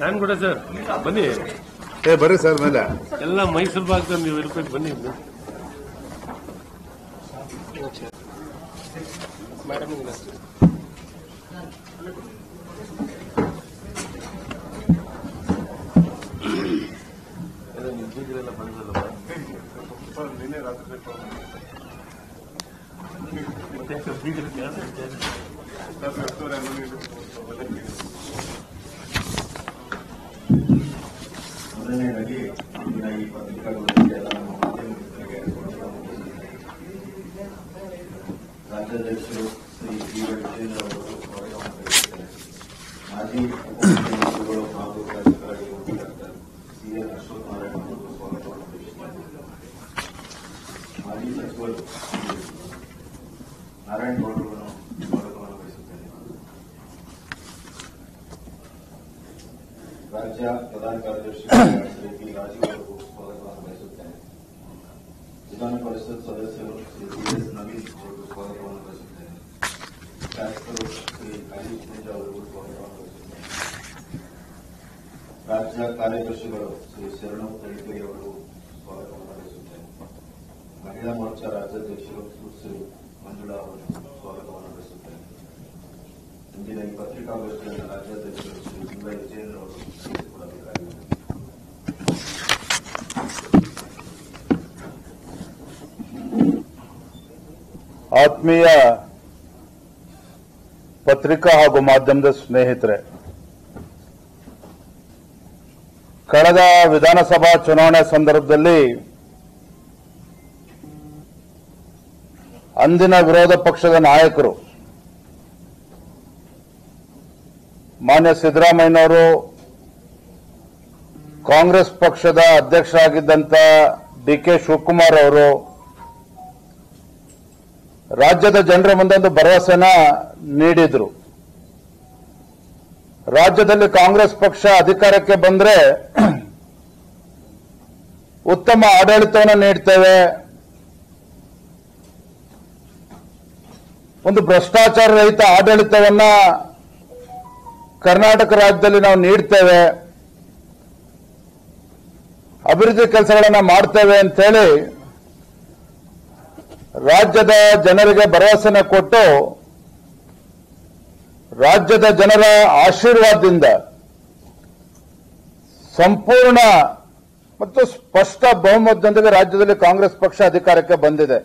ನಾನು ಕೂಡ ಸರ್ ಬನ್ನಿ. ಬರ್ರಿ ಸರ್ ಮೇಲೆ ಎಲ್ಲ ಮೈಸೂರು ಭಾಗದಲ್ಲಿ ನೀವು ಇರ್ಬೇಕು. ಬನ್ನಿ ಮೇಡಮ್. ನಿಜಗಳೆಲ್ಲ ಬಂದಲ್ಲ ನಿನ್ನೆ ರಾತ್ರಿ ಮೊದಲನೇದಾಗಿ ಇಂದಿನ ಈ ಪತ್ರಿಕಾಗೋಷ್ಠಿಯ ರಾಜ್ಯಾಧ್ಯಕ್ಷರು ಶ್ರೀ ಟಿ ವಿಜೇಂದ್ರ ಅವರು ಮಾಜಿ ಉಪಮುಖ್ಯಮಂತ್ರಿಗಳು ಹಾಗೂ ರಾಜಕಾರಣಿ ಡಾಕ್ಟರ್ ಸಿಎನ್ ಅಶ್ವಥ್ ನಾರಾಯಣ ಅವರು ಸ್ವಾಗತವನ್ನು ಬಯಸುತ್ತಾರೆ. ಮಾಜಿ ಸಚಿವರು ನಾರಾಯಣಗೌಡರನ್ನು ಸ್ವಾಗತವನ್ನು ಬಯಸುತ್ತೇನೆ. ರಾಜ್ಯ ಪ್ರಧಾನ ಕಾರ್ಯದರ್ಶಿ ಶ್ರೀ ಪಿ ರಾಜೀವ್ ಅವರಿಗೂ ಸ್ವಾಗತವನ್ನು ಬಯಸುತ್ತೇನೆ. ವಿಧಾನ ಪರಿಷತ್ ಸದಸ್ಯರು ಶ್ರೀ ಟಿ ಎಸ್ ನವೀನ್ ಅವರಿಗೂ ಸ್ವಾಗತವನ್ನು ಬಯಸುತ್ತೇನೆ. ಶಾಸಕರು ಶ್ರೀ ಹರೀಶ್ ಪೂಜಾ ಅವರಿಗೂ ಸ್ವಾಗತವನ್ನು ಬಯಸುತ್ತೇನೆ. ರಾಜ್ಯ ಕಾರ್ಯದರ್ಶಿಗಳು ಶ್ರೀ ಶರಣು ತಳಿಕೇರಿ ಅವರಿಗೂ ಸ್ವಾಗತವನ್ನು ಬಯಸುತ್ತೇನೆ. ಮಹಿಳಾ ಮೋರ್ಚಾ ರಾಜ್ಯಾಧ್ಯಕ್ಷರು ಶ್ರೀ ಮಂಜುಳಾ ಅವರಿಗೂ ಸ್ವಾಗತವನ್ನು ಬಯಸುತ್ತೇನೆ. ಇಂದಿನ ಈ ಪತ್ರಿಕಾಗೋಷ್ಠಿಯನ್ನು ರಾಜ್ಯಾಧ್ಯಕ್ಷರು ಶ್ರೀ ಟಿ ವಿಜೇಂದ್ರ ಅವರು ನಡೆಸಿಕೊಡಬೇಕಾಗಿದೆ. ಆತ್ಮೀಯ ಪತ್ರಿಕಾ ಹಾಗೂ ಮಾಧ್ಯಮದ ಸ್ನೇಹಿತರೆ, ಕಳೆದ ವಿಧಾನಸಭಾ ಚುನಾವಣೆ ಸಂದರ್ಭದಲ್ಲಿ ಅಂದಿನ ವಿರೋಧ ಪಕ್ಷದ ನಾಯಕರು ಮಾನ್ಯ ಸಿದ್ದರಾಮಯ್ಯನವರು, ಕಾಂಗ್ರೆಸ್ ಪಕ್ಷದ ಅಧ್ಯಕ್ಷರಾಗಿದ್ದಂಥ ಡಿಕೆ ಶಿವಕುಮಾರ್ ಅವರು ರಾಜ್ಯದ ಜನರ ಮುಂದೆ ಒಂದು ಭರವಸೆನ ನೀಡಿದ್ರು. ರಾಜ್ಯದಲ್ಲಿ ಕಾಂಗ್ರೆಸ್ ಪಕ್ಷ ಅಧಿಕಾರಕ್ಕೆ ಬಂದ್ರೆ ಉತ್ತಮ ಆಡಳಿತವನ್ನು ನೀಡ್ತೇವೆ, ಒಂದು ಭ್ರಷ್ಟಾಚಾರ ರಹಿತ ಆಡಳಿತವನ್ನ ಕರ್ನಾಟಕ ರಾಜ್ಯದಲ್ಲಿ ನಾವು ನೀಡ್ತೇವೆ, ಅಭಿವೃದ್ಧಿ ಕೆಲಸಗಳನ್ನು ಮಾಡ್ತೇವೆ ಅಂತೇಳಿ ರಾಜ್ಯದ ಜನರಿಗೆ ಭರವಸೆನ ಕೊಟ್ಟು ರಾಜ್ಯದ ಜನರ ಆಶೀರ್ವಾದದಿಂದ ಸಂಪೂರ್ಣ ಮತ್ತು ಸ್ಪಷ್ಟ ಬಹುಮತದೊಂದಿಗೆ ರಾಜ್ಯದಲ್ಲಿ ಕಾಂಗ್ರೆಸ್ ಪಕ್ಷ ಅಧಿಕಾರಕ್ಕೆ ಬಂದಿದೆ.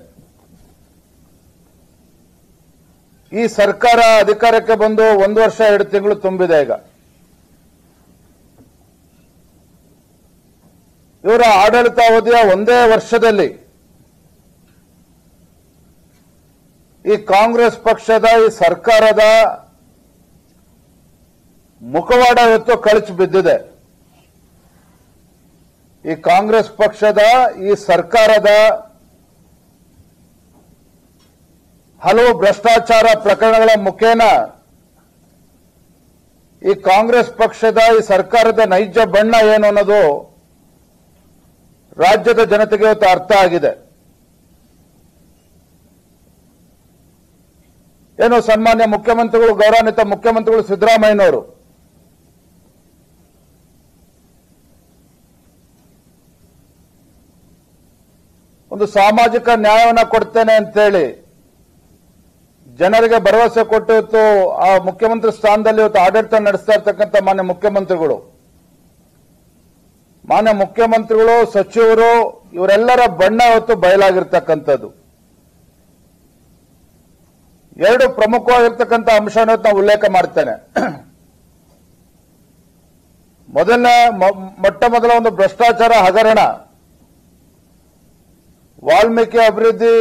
ಈ ಸರ್ಕಾರ ಅಧಿಕಾರಕ್ಕೆ ಬಂದು 1 ವರ್ಷ 2 ತಿಂಗಳು ತುಂಬಿದೆ. ಈಗ ಇವರ ಆಡಳಿತಾವಧಿಯ 1 ವರ್ಷದಲ್ಲಿ ಈ ಕಾಂಗ್ರೆಸ್ ಪಕ್ಷದ ಈ ಸರ್ಕಾರದ ಮುಖವಾಡ ಇವತ್ತು ಕಳಚಿ ಬಿದ್ದಿದೆ. ಈ ಕಾಂಗ್ರೆಸ್ ಪಕ್ಷದ ಈ ಸರ್ಕಾರದ ಹಲವು ಭ್ರಷ್ಟಾಚಾರ ಪ್ರಕರಣಗಳ ಮುಖೇನ ಈ ಕಾಂಗ್ರೆಸ್ ಪಕ್ಷದ ಈ ಸರ್ಕಾರದ ನೈಜ ಬಣ್ಣ ಏನು ಅನ್ನೋದು ರಾಜ್ಯದ ಜನತೆಗೆ ಇವತ್ತು ಅರ್ಥ ಆಗಿದೆ. ಏನು ಸನ್ಮಾನ್ಯ ಮುಖ್ಯಮಂತ್ರಿಗಳು, ಗೌರವಾನ್ವಿತ ಮುಖ್ಯಮಂತ್ರಿಗಳು ಸಿದ್ದರಾಮಯ್ಯನವರು ಒಂದು ಸಾಮಾಜಿಕ ನ್ಯಾಯವನ್ನು ಕೊಡ್ತೇನೆ ಅಂತೇಳಿ ಜನರಿಗೆ ಭರವಸೆ ಕೊಟ್ಟು ಇವತ್ತು ಆ ಮುಖ್ಯಮಂತ್ರಿ ಸ್ಥಾನದಲ್ಲಿ ಇವತ್ತು ಆಡಳಿತ ನಡೆಸ್ತಾ ಇರ್ತಕ್ಕಂಥ ಮಾನ್ಯ ಮುಖ್ಯಮಂತ್ರಿಗಳು, ಸಚಿವರು ಇವರೆಲ್ಲರ ಬಣ್ಣ ಇವತ್ತು ಬಯಲಾಗಿರ್ತಕ್ಕಂಥದ್ದು. 2 ಪ್ರಮುಖವಾಗಿರ್ತಕ್ಕಂಥ ಅಂಶವನ್ನು ನಾವು ಉಲ್ಲೇಖ ಮಾಡ್ತೇನೆ. ಮೊಟ್ಟ ಮೊದಲ ಒಂದು ಭ್ರಷ್ಟಾಚಾರ ಹಗರಣ, ವಾಲ್ಮೀಕಿ ಅಭಿವೃದ್ಧಿ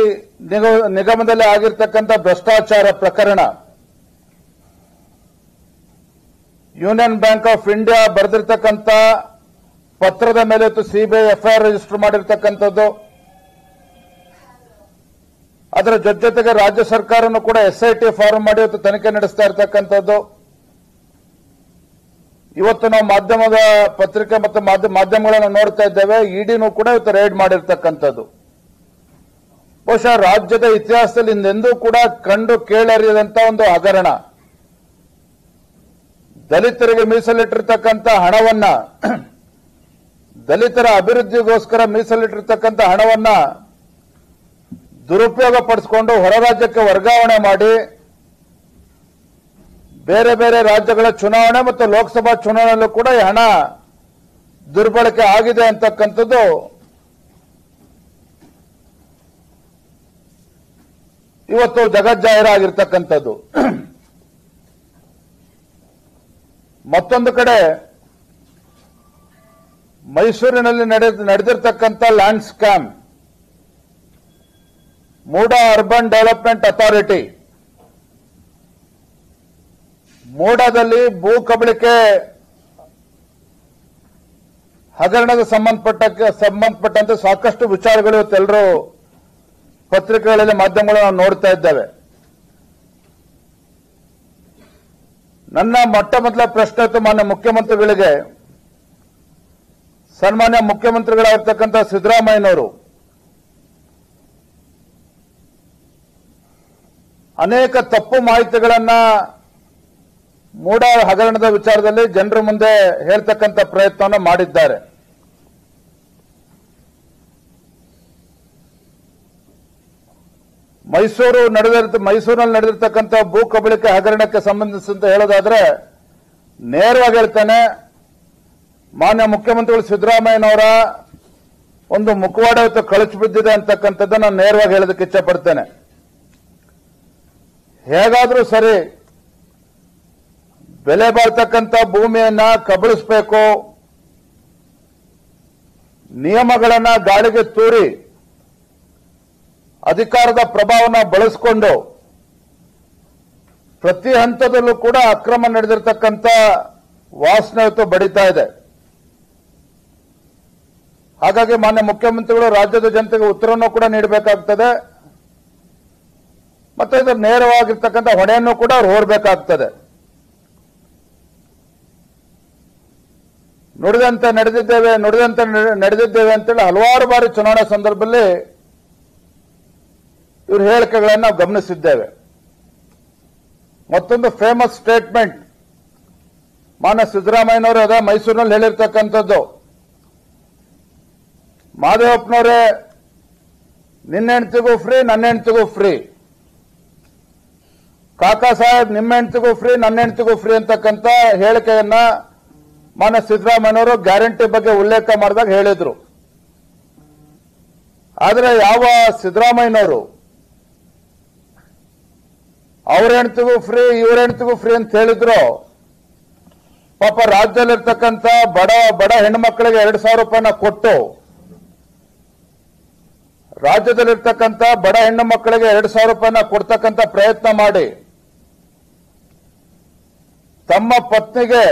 ನಿಗಮದಲ್ಲಿ ಆಗಿರ್ತಕ್ಕಂಥ ಭ್ರಷ್ಟಾಚಾರ ಪ್ರಕರಣ, ಯೂನಿಯನ್ ಬ್ಯಾಂಕ್ ಆಫ್ ಇಂಡಿಯಾ ಬರೆದಿರ್ತಕ್ಕಂಥ ಪತ್ರದ ಮೇಲೆ ಇವತ್ತು ಸಿಬಿಐ ಎಫ್ಐಆರ್ ರಿಜಿಸ್ಟರ್ ಮಾಡಿರ್ತಕ್ಕಂಥದ್ದು, ಅದರ ಜೊತೆಗೆ ರಾಜ್ಯ ಸರ್ಕಾರನು ಕೂಡ ಎಸ್ಐಟಿ ಫಾರ್ಮ್ ಮಾಡಿ ಇವತ್ತು ತನಿಖೆ ನಡೆಸ್ತಾ ಇರತಕ್ಕಂಥದ್ದು. ಇವತ್ತು ನಾವು ಮಾಧ್ಯಮದ ಪತ್ರಿಕೆ ಮತ್ತು ಮಾಧ್ಯಮಗಳನ್ನು ನೋಡ್ತಾ ಇದ್ದೇವೆ. ಇಡಿನೂ ಕೂಡ ಇವತ್ತು ರೇಡ್ ಮಾಡಿರ್ತಕ್ಕಂಥದ್ದು. ಬಹುಶಃ ರಾಜ್ಯದ ಇತಿಹಾಸದಲ್ಲಿ ಹಿಂದೆಂದೂ ಕೂಡ ಕಂಡು ಕೇಳರಿಯದಂತ ಒಂದು ಹಗರಣ. ದಲಿತರಿಗೆ ಮೀಸಲಿಟ್ಟಿರ್ತಕ್ಕಂಥ ಹಣವನ್ನ, ದಲಿತರ ಅಭಿವೃದ್ಧಿಗೋಸ್ಕರ ಮೀಸಲಿಟ್ಟಿರ್ತಕ್ಕಂಥ ಹಣವನ್ನ ದುರುಪಯೋಗ ಪಡಿಸಿಕೊಂಡು ಹೊರ ರಾಜ್ಯಕ್ಕೆ ವರ್ಗಾವಣೆ ಮಾಡಿ ಬೇರೆ ಬೇರೆ ರಾಜ್ಯಗಳ ಚುನಾವಣೆ ಮತ್ತು ಲೋಕಸಭಾ ಚುನಾವಣೆಯಲ್ಲೂ ಕೂಡ ಈ ಹಣ ದುರ್ಬಳಕೆ ಆಗಿದೆ ಅಂತಕ್ಕಂಥದ್ದು ಇವತ್ತು ಜಗಜ್ಜಾಹೀರಾಗಿರ್ತಕ್ಕಂಥದ್ದು. ಮತ್ತೊಂದು ಕಡೆ ಮೈಸೂರಿನಲ್ಲಿ ನಡೆದಿರ್ತಕ್ಕಂಥ land scam, MUDA urban development authority ಮೂಡಾದಲ್ಲಿ ಭೂ ಕಬಳಿಕೆ ಹಗರಣದ ಸಂಬಂಧಪಟ್ಟಂತೆ ಸಾಕಷ್ಟು ವಿಚಾರಗಳು ಇವತ್ತೆಲ್ಲರೂ ಪತ್ರಿಕೆಗಳಲ್ಲಿ ಮಾಧ್ಯಮಗಳು ನಾವು ನೋಡ್ತಾ ಇದ್ದೇವೆ. ನನ್ನ ಮೊಟ್ಟ ಮೊದಲ ಪ್ರಶ್ನೆ ಇತ್ತು ಮಾನ್ಯ ಮುಖ್ಯಮಂತ್ರಿಗಳಿಗೆ. ಸನ್ಮಾನ್ಯ ಮುಖ್ಯಮಂತ್ರಿಗಳಾಗಿರ್ತಕ್ಕಂಥ ಸಿದ್ದರಾಮಯ್ಯನವರು ಅನೇಕ ತಪ್ಪು ಮಾಹಿತಿಗಳನ್ನ ಮೂಡಾ ಹಗರಣದ ವಿಚಾರದಲ್ಲಿ ಜನರ ಮುಂದೆ ಹೇಳ್ತಕ್ಕಂಥ ಪ್ರಯತ್ನವನ್ನು ಮಾಡಿದ್ದಾರೆ. ಮೈಸೂರಿನಲ್ಲಿ ನಡೆದಿರ್ತಕ್ಕಂಥ ಭೂ ಕಬಳಿಕೆ ಹಗರಣಕ್ಕೆ ಸಂಬಂಧಿಸಿದಂತೆ ಹೇಳೋದಾದ್ರೆ ನೇರವಾಗಿ ಹೇಳ್ತೇನೆ, ಮಾನ್ಯ ಮುಖ್ಯಮಂತ್ರಿಗಳು ಸಿದ್ದರಾಮಯ್ಯನವರ ಒಂದು ಮುಖವಾಡ ಇವತ್ತು ಕಳಚಿ ಬಿದ್ದಿದೆ ಅಂತಕ್ಕಂಥದ್ದನ್ನು ನಾನು ನೇರವಾಗಿ ಹೇಳೋದಕ್ಕೆ ಇಚ್ಛೆ ಪಡ್ತೇನೆ. ಹೇಗಾದ್ರೂ ಸರಿ ಬೆಲೆ ಬಾಳ್ತಕ್ಕಂಥ ಭೂಮಿಯನ್ನ ಕಬಳಿಸಬೇಕು, ನಿಯಮಗಳನ್ನ ಗಾಳಿಗೆ ತೂರಿ ಅಧಿಕಾರದ ಪ್ರಭಾವನ ಬಳಸಿಕೊಂಡು ಪ್ರತಿ ಹಂತದಲ್ಲೂ ಕೂಡ ಅಕ್ರಮ ನಡೆದಿರತಕ್ಕಂಥ ವಾಸನೆ ಇವತ್ತು ಬಡಿತಾ ಇದೆ. ಹಾಗಾಗಿ ಮಾನ್ಯ ಮುಖ್ಯಮಂತ್ರಿಗಳು ರಾಜ್ಯದ ಜನತೆಗೆ ಉತ್ತರವನ್ನು ಕೂಡ ನೀಡಬೇಕಾಗ್ತದೆ, ಮತ್ತೆ ಇದರ ನೇರವಾಗಿರ್ತಕ್ಕಂಥ ಹೊಣೆಯನ್ನು ಕೂಡ ಅವ್ರು ಹೊರಬೇಕಾಗ್ತದೆ. ನುಡಿದಂತೆ ನಡೆದಿದ್ದೇವೆ ಅಂತೇಳಿ ಹಲವಾರು ಬಾರಿ ಚುನಾವಣಾ ಸಂದರ್ಭದಲ್ಲಿ ಇವ್ರ ಹೇಳಿಕೆಗಳನ್ನು ನಾವು ಗಮನಿಸಿದ್ದೇವೆ. ಮತ್ತೊಂದು ಫೇಮಸ್ ಸ್ಟೇಟ್ಮೆಂಟ್ ಮಾನ್ಯ ಸಿದ್ದರಾಮಯ್ಯನವರು ಅದ ಮೈಸೂರಿನಲ್ಲಿ ಹೇಳಿರ್ತಕ್ಕಂಥದ್ದು, ಮಾದೇವಪ್ಪನವರೇ ನಿನ್ನ ಹೆಂಡತಿಗೂ ಫ್ರೀ, ನನ್ನ ಹೆಂಡತಿಗೂ ಫ್ರೀ, ಕಾಕಾ ಸಾಹೇಬ್ ನಿಮ್ಮ ಹೆಂಡತಿಗೂ ಫ್ರೀ, ನನ್ನ ಹೆಂಡತಿಗೂ ಫ್ರೀ ಅಂತಕ್ಕಂಥ ಹೇಳಿಕೆಯನ್ನ ಮಾನ್ಯ ಸಿದ್ದರಾಮಯ್ಯನವರು ಗ್ಯಾರಂಟಿ ಬಗ್ಗೆ ಉಲ್ಲೇಖ ಮಾಡಿದಾಗ ಹೇಳಿದ್ರು. ಆದರೆ ಯಾವ ಸಿದ್ದರಾಮಯ್ಯನವರು ಅವ್ರ ಹೆಂಡತಿಗೂ ಫ್ರೀ ಇವ್ರ ಹೆಂಡತಿಗೂ ಫ್ರೀ ಅಂತ ಹೇಳಿದ್ರು, ಪಾಪ ರಾಜ್ಯದಲ್ಲಿರ್ತಕ್ಕಂಥ ಬಡ ಹೆಣ್ಣುಮಕ್ಕಳಿಗೆ 2,000 ರೂಪಾಯಿನ ಕೊಟ್ಟು, ರಾಜ್ಯದಲ್ಲಿರ್ತಕ್ಕಂಥ ಬಡ ಹೆಣ್ಣು ಮಕ್ಕಳಿಗೆ 2,000 ರೂಪಾಯಿನ ಕೊಡ್ತಕ್ಕಂಥ ಪ್ರಯತ್ನ ಮಾಡಿ ತಮ್ಮ ಪತ್ನಿಗೆ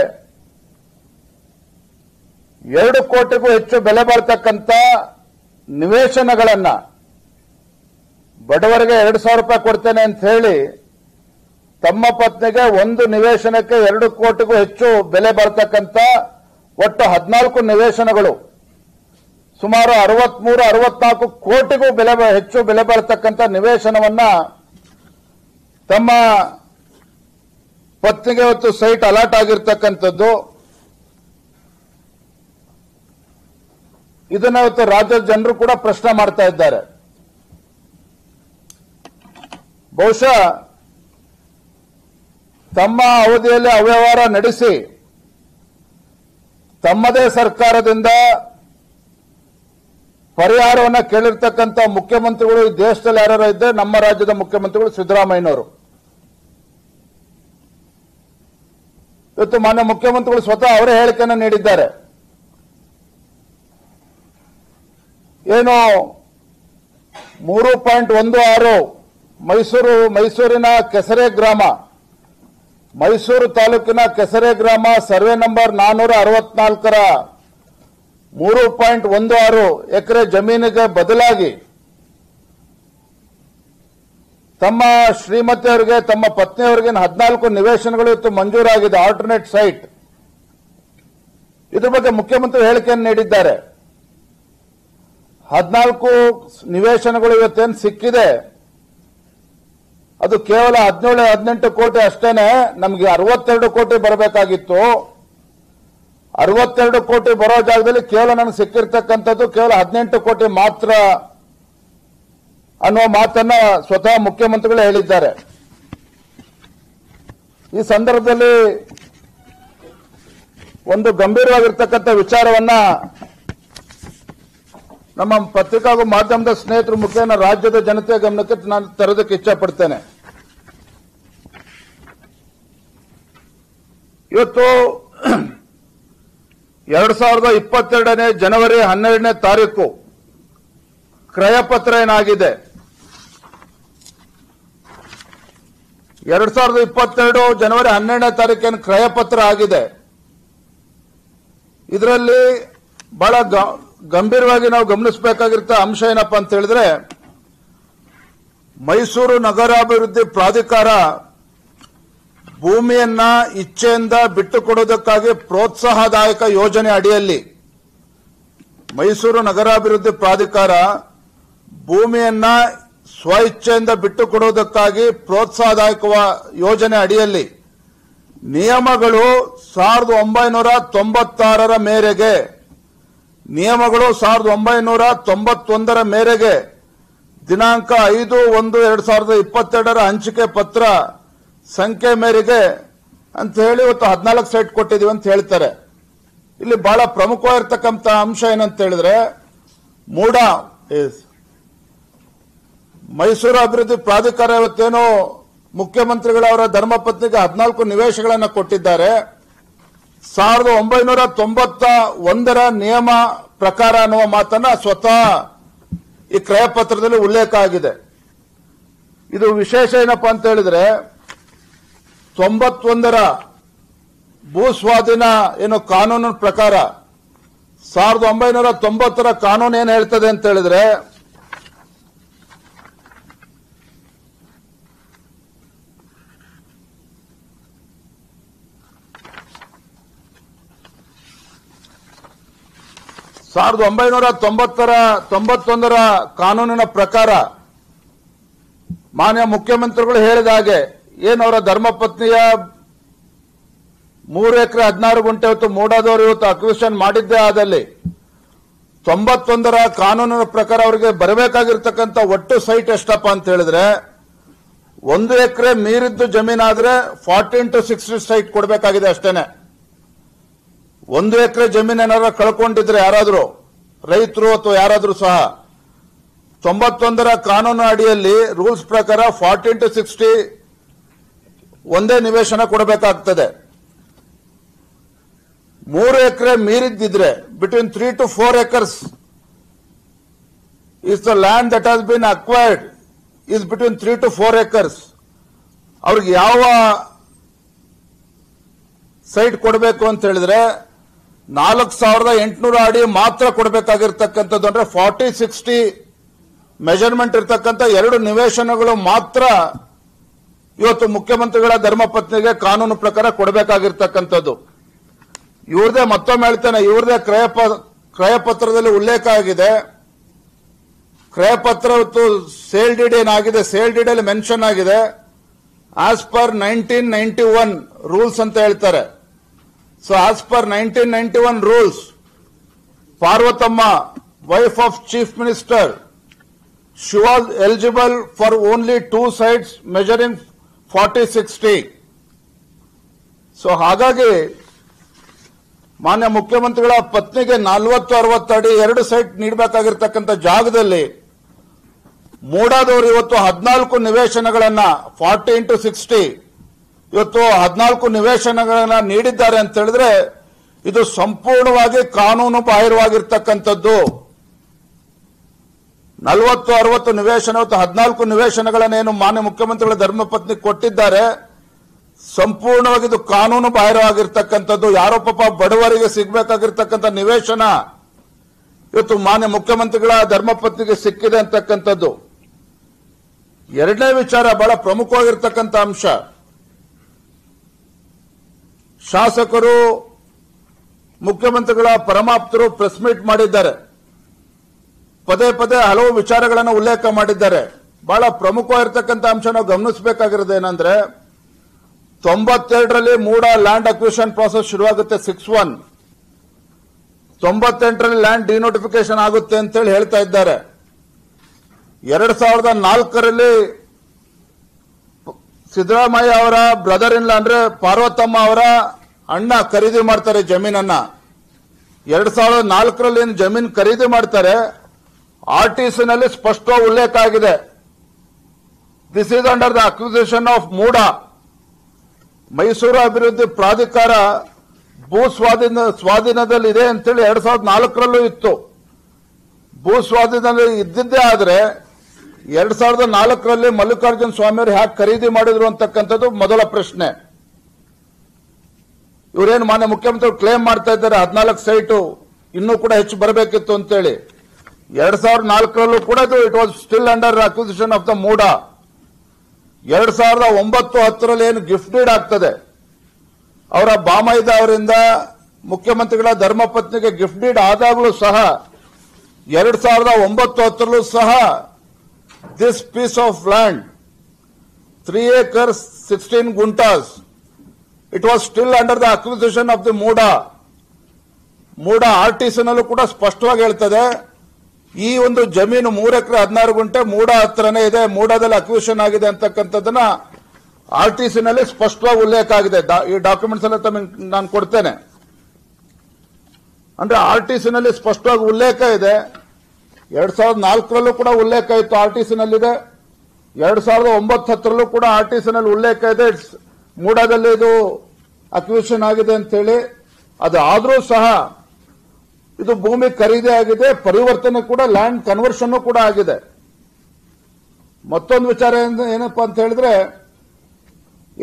2 ಕೋಟಿಗೂ ಹೆಚ್ಚು ಬೆಲೆ ಬಾಳ್ತಕ್ಕಂಥ ನಿವೇಶನಗಳನ್ನ ಬಡವರಿಗೆ 2,000 ರೂಪಾಯಿ ಕೊಡ್ತೇನೆ ಅಂತ ಹೇಳಿ ತಮ್ಮ ಪತ್ನಿಗೆ ಒಂದು ನಿವೇಶನಕ್ಕೆ 2 ಕೋಟಿಗೂ ಹೆಚ್ಚು ಬೆಲೆ ಬಾಳ್ತಕ್ಕಂಥ ಒಟ್ಟು 14 ನಿವೇಶನಗಳು ಸುಮಾರು 63-64 ಕೋಟಿಗೂ ಹೆಚ್ಚು ಬೆಲೆ ಬಾಳ್ತಕ್ಕಂಥ ನಿವೇಶನವನ್ನ ತಮ್ಮ ಪತ್ನಿಗೆ ಇವತ್ತು ಸೈಟ್ ಅಲಾಟ್ ಆಗಿರ್ತಕ್ಕಂಥದ್ದು. ಇದನ್ನ ಇವತ್ತು ರಾಜ್ಯದ ಜನರು ಕೂಡ ಪ್ರಶ್ನೆ ಮಾಡ್ತಾ ಇದ್ದಾರೆ. ಬಹುಶಃ ತಮ್ಮ ಅವಧಿಯಲ್ಲಿ ಅವ್ಯವಹಾರ ನಡೆಸಿ ತಮ್ಮದೇ ಸರ್ಕಾರದಿಂದ ಪರಿಹಾರವನ್ನು ಕೇಳಿರ್ತಕ್ಕಂಥ ಮುಖ್ಯಮಂತ್ರಿಗಳು ಈ ದೇಶದಲ್ಲಿ ಯಾರು ಇದ್ದರೆ ನಮ್ಮ ರಾಜ್ಯದ ಮುಖ್ಯಮಂತ್ರಿಗಳು ಸಿದ್ದರಾಮಯ್ಯನವರು. ಇವತ್ತು ಮಾನ್ಯ ಮುಖ್ಯಮಂತ್ರಿಗಳು ಸ್ವತಃ ಅವರೇ ಹೇಳಿಕೆಯನ್ನು ನೀಡಿದ್ದಾರೆ. ಏನು 3.16 ಮೈಸೂರಿನ ಕೆಸರೆ ಗ್ರಾಮ, ಮೈಸೂರು ತಾಲೂಕಿನ ಕೆಸರೆ ಗ್ರಾಮ ಸರ್ವೆ ನಂಬರ್ 464ರ 3.16 ಎಕರೆ ಜಮೀನಿಗೆ ಬದಲಾಗಿ ತಮ್ಮ ಶ್ರೀಮತಿಯವರಿಗೆ ತಮ್ಮ ಪತ್ನಿಯವರಿಗೆ 14 ನಿವೇಶನಗಳು ಇವತ್ತು ಮಂಜೂರಾಗಿದೆ, ಆಲ್ಟರ್ನೇಟ್ ಸೈಟ್. ಇದ್ರ ಬಗ್ಗೆ ಮುಖ್ಯಮಂತ್ರಿ ಹೇಳಿಕೆಯನ್ನು ನೀಡಿದ್ದಾರೆ. 14 ನಿವೇಶನಗಳು ಇವತ್ತೇನು ಸಿಕ್ಕಿದೆ ಅದು ಕೇವಲ 17-18 ಕೋಟಿ ಅಷ್ಟೇನೆ. ನಮಗೆ 62 ಕೋಟಿ ಬರಬೇಕಾಗಿತ್ತು. 62 ಕೋಟಿ ಬರೋ ಜಾಗದಲ್ಲಿ ಕೇವಲ ನನಗೆ ಸಿಕ್ಕಿರ್ತಕ್ಕಂಥದ್ದು ಕೇವಲ 18 ಕೋಟಿ ಮಾತ್ರ ಅನ್ನುವ ಮಾತನ್ನ ಸ್ವತಃ ಮುಖ್ಯಮಂತ್ರಿಗಳು ಹೇಳಿದ್ದಾರೆ. ಈ ಸಂದರ್ಭದಲ್ಲಿ ಒಂದು ಗಂಭೀರವಾಗಿರ್ತಕ್ಕಂಥ ವಿಚಾರವನ್ನ ನಮ್ಮ ಪತ್ರಿಕಾ ಹಾಗೂ ಮಾಧ್ಯಮದ ಸ್ನೇಹಿತರ ಮುಖೇನ ರಾಜ್ಯದ ಜನತೆಯ ಗಮನಕ್ಕೆ ನಾನು ತರೋದಕ್ಕೆ ಇಚ್ಛಪಡ್ತೇನೆ. ಇವತ್ತು 2022 ಜನವರಿ 12ನೇ ತಾರೀಕು ಕ್ರಯಪತ್ರ ಏನಾಗಿದೆ, 2022 ಜನವರಿ 12ನೇ ತಾರೀಕೇನು ಕ್ರಯಪತ್ರ ಆಗಿದೆ, ಇದರಲ್ಲಿ ಬಹಳ ಗಂಭೀರವಾಗಿ ನಾವು ಗಮನಿಸಬೇಕಾಗಿರುವ ಅಂಶ ಏನಪ್ಪಾ ಅಂತ ಹೇಳಿದ್ರೆ, ಮೈಸೂರು ನಗರಾಭಿವೃದ್ಧಿ ಪ್ರಾಧಿಕಾರ ಭೂಮಿಯನ್ನ ಇಚ್ಛೆಯಿಂದ ಬಿಟ್ಟುಕೊಡುವುದಕ್ಕಾಗಿ ಪ್ರೋತ್ಸಾಹದಾಯಕ ಯೋಜನೆ ಅಡಿಯಲ್ಲಿ ಮೈಸೂರು ನಗರಾಭಿವೃದ್ಧಿ ಪ್ರಾಧಿಕಾರ ಭೂಮಿಯನ್ನ ಸ್ವ ಇಚ್ಛೆಯಿಂದ ಬಿಟ್ಟುಕೊಡುವುದಕ್ಕಾಗಿ ಪ್ರೋತ್ಸಾಹದಾಯಕ ಯೋಜನೆ ಅಡಿಯಲ್ಲಿ ನಿಯಮಗಳು 1996ರ ಮೇರೆಗೆ ನಿಯಮಗಳು 1991ರ ಮೇರೆಗೆ ದಿನಾಂಕ 5/1/2022ರ ಹಂಚಿಕೆ ಪತ್ರ ಸಂಖ್ಯೆ ಮೇರೆಗೆ ಅಂತ ಹೇಳಿ ಇವತ್ತು 14 ಸೈಟ್ ಕೊಟ್ಟಿದ್ದೀವಿ ಅಂತ ಹೇಳ್ತಾರೆ. ಇಲ್ಲಿ ಬಹಳ ಪ್ರಮುಖವಾಗಿರ್ತಕ್ಕಂಥ ಅಂಶ ಏನಂತ ಹೇಳಿದ್ರೆ, ಮೈಸೂರು ಅಭಿವೃದ್ಧಿ ಪ್ರಾಧಿಕಾರ ಇವತ್ತೇನೋ ಮುಖ್ಯಮಂತ್ರಿಗಳವರ ಧರ್ಮಪತ್ನಿಗೆ 14 ನಿವೇಶಗಳನ್ನು ಕೊಟ್ಟಿದ್ದಾರೆ. 1991ರ ನಿಯಮ ಪ್ರಕಾರ ಅನ್ನುವ ಮಾತನ್ನ ಸ್ವತಃ ಈ ಕ್ರಯಪತ್ರದಲ್ಲಿ ಉಲ್ಲೇಖ ಆಗಿದೆ. ಇದು ವಿಶೇಷ ಏನಪ್ಪಾ ಅಂತ ಹೇಳಿದ್ರೆ, 91ರ ಭೂ ಸ್ವಾಧೀನ ಏನು ಕಾನೂನಿನ ಪ್ರಕಾರ 1990ರ ಕಾನೂನು ಏನು ಹೇಳ್ತದೆ ಅಂತ ಹೇಳಿದ್ರೆ, ಸಾವಿರದ 1991ರ ಕಾನೂನಿನ ಪ್ರಕಾರ ಮಾನ್ಯ ಮುಖ್ಯಮಂತ್ರಿಗಳು ಹೇಳಿದ ಹಾಗೆ ಏನವರ ಧರ್ಮಪತ್ನಿಯ 3 ಎಕರೆ 16 ಗುಂಟೆ ಇವತ್ತು ಮೂಡಾದವರು ಇವತ್ತು ಅಕ್ವಿಷನ್ ಮಾಡಿದ್ದೇ ಆದಲ್ಲಿ 91ರ ಕಾನೂನಿನ ಪ್ರಕಾರ ಅವರಿಗೆ ಬರಬೇಕಾಗಿರ್ತಕ್ಕಂಥ ಒಟ್ಟು ಸೈಟ್ ಎಷ್ಟಪ್ಪ ಅಂತ ಹೇಳಿದ್ರೆ, 1 ಎಕರೆ ಮೀರಿದ್ದು ಜಮೀನಾದ್ರೆ 40x60 ಸೈಟ್ ಕೊಡಬೇಕಾಗಿದೆ ಅಷ್ಟೇನೆ. 1 ಎಕರೆ ಜಮೀನು ಏನಾದ್ರು ಕಳ್ಕೊಂಡಿದ್ರೆ ಯಾರಾದ್ರೂ ರೈತರು ಅಥವಾ ಯಾರಾದ್ರೂ ಸಹ 91ರ ಕಾನೂನು ಅಡಿಯಲ್ಲಿ ರೂಲ್ಸ್ ಪ್ರಕಾರ 40x60 ಒಂದೇ ನಿವೇಶನ ಕೊಡಬೇಕಾಗ್ತದೆ. 3 ಎಕರೆ ಮೀರಿದ್ದಿದ್ರೆ between 3 to 4 acres is the land that has been acquired is between 3 to 4 acres. ಅವ್ರಿಗೆ ಯಾವ ಸೈಟ್ ಕೊಡಬೇಕು ಅಂತ ಹೇಳಿದ್ರೆ 4800 ಅಡಿ ಮಾತ್ರ ಕೊಡಬೇಕಾಗಿರ್ತಕ್ಕಂಥದ್ದು. ಅಂದ್ರೆ 40-60 ಮೆಜರ್ಮೆಂಟ್ ಇರ್ತಕ್ಕಂಥ 2 ನಿವೇಶನಗಳು ಮಾತ್ರ ಇವತ್ತು ಮುಖ್ಯಮಂತ್ರಿಗಳ ಧರ್ಮಪತ್ನಿಗೆ ಕಾನೂನು ಪ್ರಕಾರ ಕೊಡಬೇಕಾಗಿರ್ತಕ್ಕಂಥದ್ದು. ಇವ್ರದೇ ಮತ್ತೊಮ್ಮೆ ಹೇಳ್ತೇನೆ, ಇವ್ರದೇ ಕ್ರಯಪತ್ರದಲ್ಲಿ ಉಲ್ಲೇಖ ಆಗಿದೆ. ಕ್ರಯಪತ್ರ ಇವತ್ತು ಸೇಲ್ ಡೀಡ್ ಏನಾಗಿದೆ, ಸೇಲ್ ಡೀಡ್ ಅಲ್ಲಿ ಮೆನ್ಷನ್ ಆಗಿದೆ ಆಸ್ ಪರ್ 1991 ರೂಲ್ಸ್ ಅಂತ ಹೇಳ್ತಾರೆ. So as per 1991 rules, Parvathamma wife of chief minister, she was eligible for only 2 sites measuring 40-60. So ಹಾಗಾಗಿ ಮಾನ್ಯ ಮುಖ್ಯಮಂತ್ರಿಗಳ ಪತ್ನಿಗೆ 40-60 ಅಡಿ 2 ಸೈಟ್ ನೀಡಬೇಕಾಗಿರ್ತಕ್ಕಂಥ ಜಾಗದಲ್ಲಿ ಮೂಡಾದವರು ಇವತ್ತು 14 ನಿವೇಶನಗಳನ್ನ 40x60 ಇವತ್ತು 14 ನಿವೇಶನಗಳನ್ನ ನೀಡಿದ್ದಾರೆ ಅಂತ ಹೇಳಿದ್ರೆ ಇದು ಸಂಪೂರ್ಣವಾಗಿ ಕಾನೂನು ಬಾಹಿರವಾಗಿರ್ತಕ್ಕಂಥದ್ದು. 40-60 ನಿವೇಶನ ಇವತ್ತು 14 ನಿವೇಶನಗಳನ್ನೇನು ಮಾನ್ಯ ಮುಖ್ಯಮಂತ್ರಿಗಳ ಧರ್ಮಪತ್ನಿ ಕೊಟ್ಟಿದ್ದಾರೆ, ಸಂಪೂರ್ಣವಾಗಿ ಇದು ಕಾನೂನು ಬಾಹಿರವಾಗಿರ್ತಕ್ಕಂಥದ್ದು. ಯಾರೋ ಪಾಪ ಬಡವರಿಗೆ ಸಿಗಬೇಕಾಗಿರ್ತಕ್ಕಂಥ ನಿವೇಶನ ಇವತ್ತು ಮಾನ್ಯ ಮುಖ್ಯಮಂತ್ರಿಗಳ ಧರ್ಮಪತ್ನಿಗೆ ಸಿಕ್ಕಿದೆ ಅಂತಕ್ಕಂಥದ್ದು. ಎರಡನೇ ವಿಚಾರ ಬಹಳ ಪ್ರಮುಖವಾಗಿರ್ತಕ್ಕಂಥ ಅಂಶ, ಶಾಸಕರು ಮುಖ್ಯಮಂತ್ರಿಗಳ ಪರಮಾಪ್ತರು ಪ್ರೆಸ್ ಮೀಟ್ ಮಾಡಿದ್ದಾರೆ. ಪದೇ ಪದೇ ಹಲವು ವಿಚಾರಗಳನ್ನು ಉಲ್ಲೇಖ ಮಾಡಿದ್ದಾರೆ. ಬಹಳ ಪ್ರಮುಖವಾಗಿರ್ತಕ್ಕಂಥ ಅಂಶ ನಾವು ಗಮನಿಸಬೇಕಾಗಿರೋದು ಏನಂದ್ರೆ 92ರಲ್ಲಿ ಮೂಡ ಲ್ಯಾಂಡ್ ಅಕ್ವಿಷನ್ ಪ್ರಾಸೆಸ್ ಶುರುವಾಗುತ್ತೆ 6-1. 98ರಲ್ಲಿ ಲ್ಯಾಂಡ್ ಡಿನೋಟಿಫಿಕೇಶನ್ ಆಗುತ್ತೆ ಅಂತೇಳಿ ಹೇಳ್ತಾ ಇದ್ದಾರೆ. 2004ರಲ್ಲಿ ಸಿದ್ದರಾಮಯ್ಯ ಅವರ ಬ್ರದರ್ ಇನ್ ಲಾ ಅಂದ್ರೆ ಪಾರ್ವತಮ್ಮ ಅವರ ಅಣ್ಣ ಖರೀದಿ ಮಾಡ್ತಾರೆ ಜಮೀನನ್ನ. 2004ರಲ್ಲಿ ಏನು ಜಮೀನು ಖರೀದಿ ಮಾಡ್ತಾರೆ, ಆರ್ಟಿಸಿನಲ್ಲಿ ಸ್ಪಷ್ಟವಾಗಿ ಉಲ್ಲೇಖ ಆಗಿದೆ, this is under the acquisition of MUDA. Mysuru ಅಭಿವೃದ್ಧಿ ಪ್ರಾಧಿಕಾರ ಭೂ ಸ್ವಾಧೀನದಲ್ಲಿದೆ ಅಂತೇಳಿ 2004ರಲ್ಲೂ ಇತ್ತು. ಭೂ ಸ್ವಾಧೀನದಲ್ಲಿ ಇದ್ದಿದ್ದೇ ಆದ್ರೆ 2004ರಲ್ಲಿ ಮಲ್ಲಿಕಾರ್ಜುನ ಸ್ವಾಮಿಯವರು ಹ್ಯಾಕ್ ಖರೀದಿ ಮಾಡಿದ್ರು ಅಂತಕ್ಕಂಥದ್ದು ಮೊದಲ ಪ್ರಶ್ನೆ. ಇವರೇನು ಮಾನ್ಯ ಮುಖ್ಯಮಂತ್ರಿ ಕ್ಲೇಮ್ ಮಾಡ್ತಾ ಇದ್ದಾರೆ 14 ಸೈಟು ಇನ್ನೂ ಕೂಡ ಹೆಚ್ಚು ಬರಬೇಕಿತ್ತು ಅಂತೇಳಿ. 2004ರಲ್ಲೂ ಕೂಡ it was still under acquisition of the MUDA. 2009-10ರಲ್ಲಿ ಏನು ಗಿಫ್ಟ್ ಡೀಡ್ ಆಗ್ತದೆ, ಅವರ ಬಾಮೈದ ಅವರಿಂದ ಮುಖ್ಯಮಂತ್ರಿಗಳ ಧರ್ಮಪತ್ನಿಗೆ ಗಿಫ್ಟ್ ಡೀಡ್ ಆದಾಗಲೂ ಸಹ 2009-10ರಲ್ಲೂ ಸಹ this piece of land 3 acres 16 guntas it was still under the acquisition of the MUDA. MUDA ಆರ್ಟಿಸಿನಲ್ಲೂ ಕೂಡ ಸ್ಪಷ್ಟವಾಗಿ ಹೇಳ್ತದೆ, ಈ ಒಂದು ಜಮೀನು 3 ಎಕರೆ 16 ಗುಂಟೆ ಮೂಡ ಹತ್ರನೇ ಇದೆ, ಮೂಡದಲ್ಲಿ ಅಕ್ವಿಷನ್ ಆಗಿದೆ ಅಂತಕ್ಕಂಥದ್ದನ್ನ ಆರ್ಟಿಸಿನಲ್ಲಿ ಸ್ಪಷ್ಟವಾಗಿ ಉಲ್ಲೇಖ ಆಗಿದೆ. ಈ ಡಾಕ್ಯುಮೆಂಟ್ಸ್ ಎಲ್ಲ ತಮಗೆ ನಾನು ಕೊಡ್ತೇನೆ. ಅಂದ್ರೆ ಆರ್ಟಿಸಿನಲ್ಲಿ ಸ್ಪಷ್ಟವಾಗಿ ಉಲ್ಲೇಖ ಇದೆ. 2004ರಲ್ಲೂ ಕೂಡ ಉಲ್ಲೇಖ ಇತ್ತು, ಆರ್ಟಿಸಿನಲ್ಲಿದೆ. 2009-10ರಲ್ಲೂ ಕೂಡ ಆರ್ಟಿಸಿನಲ್ಲಿ ಉಲ್ಲೇಖ ಇದೆ, ಮೂಡದಲ್ಲಿ ಇದು ಅಕ್ವಿಷನ್ ಆಗಿದೆ ಅಂತೇಳಿ. ಅದು ಆದರೂ ಸಹ ಇದು ಭೂಮಿ ಖರೀದಿ ಆಗಿದೆ, ಪರಿವರ್ತನೆ ಕೂಡ ಲ್ಯಾಂಡ್ ಕನ್ವರ್ಷನ್ ಕೂಡ ಆಗಿದೆ. ಮತ್ತೊಂದು ವಿಚಾರ ಏನಪ್ಪಾ ಅಂತ ಹೇಳಿದ್ರೆ,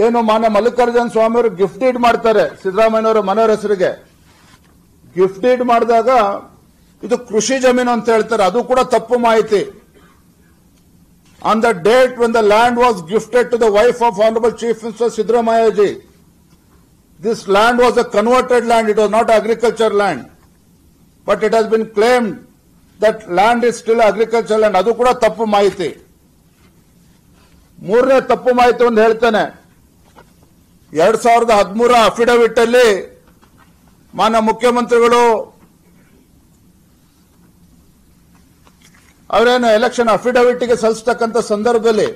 ಏನು ಮಾನ್ಯ ಮಲ್ಲಿಕಾರ್ಜುನ ಸ್ವಾಮಿ ಅವರು ಗಿಫ್ಟ್ ಡೀಡ್ ಮಾಡ್ತಾರೆ ಸಿದ್ದರಾಮಯ್ಯನವರ ಮನೆಯವರ ಹೆಸರಿಗೆ. ಗಿಫ್ಟ್ ಡೀಡ್ ಮಾಡಿದಾಗ ಇದು ಕೃಷಿ ಜಮೀನು ಅಂತ ಹೇಳ್ತಾರೆ, ಅದು ಕೂಡ ತಪ್ಪು ಮಾಹಿತಿ. On the date when the land was gifted to the wife of honourable chief minister Siddaramaiah ji, this land was a converted land, it was not agriculture land. But it has been claimed that land is still agriculture land, ಅದು ಕೂಡ ತಪ್ಪು ಮಾಹಿತಿ. ಮೂರನೇ ತಪ್ಪು ಮಾಹಿತಿ ಒಂದು ಹೇಳ್ತೇನೆ. 2013 affidavit ಅಲ್ಲಿ ಮಾನ್ಯ ಮುಖ್ಯಮಂತ್ರಿಗಳು ಅವರೇನು ಎಲೆಕ್ಷನ್ ಅಫಿಡವಿಟ್ಗೆ ಸಲ್ಲಿಸತಕ್ಕಂಥ ಸಂದರ್ಭದಲ್ಲಿ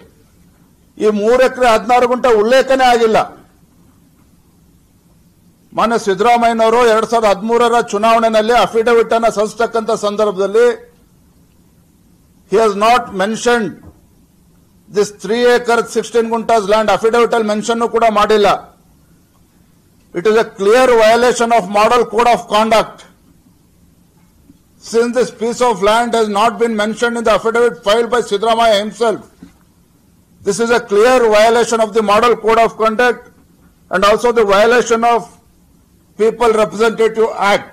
ಈ 3 ಎಕರೆ 16 ಗುಂಟೆ ಉಲ್ಲೇಖನೇ ಆಗಿಲ್ಲ. ಮಾನ್ಯ ಸಿದ್ದರಾಮಯ್ಯನವರು 2013ರ ಚುನಾವಣೆಯಲ್ಲಿ ಅಫಿಡವಿಟ್ ಅನ್ನು ಸಲ್ಲಿಸತಕ್ಕಂಥ ಸಂದರ್ಭದಲ್ಲಿ he has not mentioned this 3 acres 16 guntas land, affidavit ಅಲ್ಲಿ ಮೆನ್ಷನ್ ಕೂಡ ಮಾಡಿಲ್ಲ. It is A clear violation of model code of conduct. Since this piece of land has not been mentioned in the affidavit filed by Siddaramaiah himself, this is a clear violation of the Model Code of Conduct and also the violation of People Representative Act.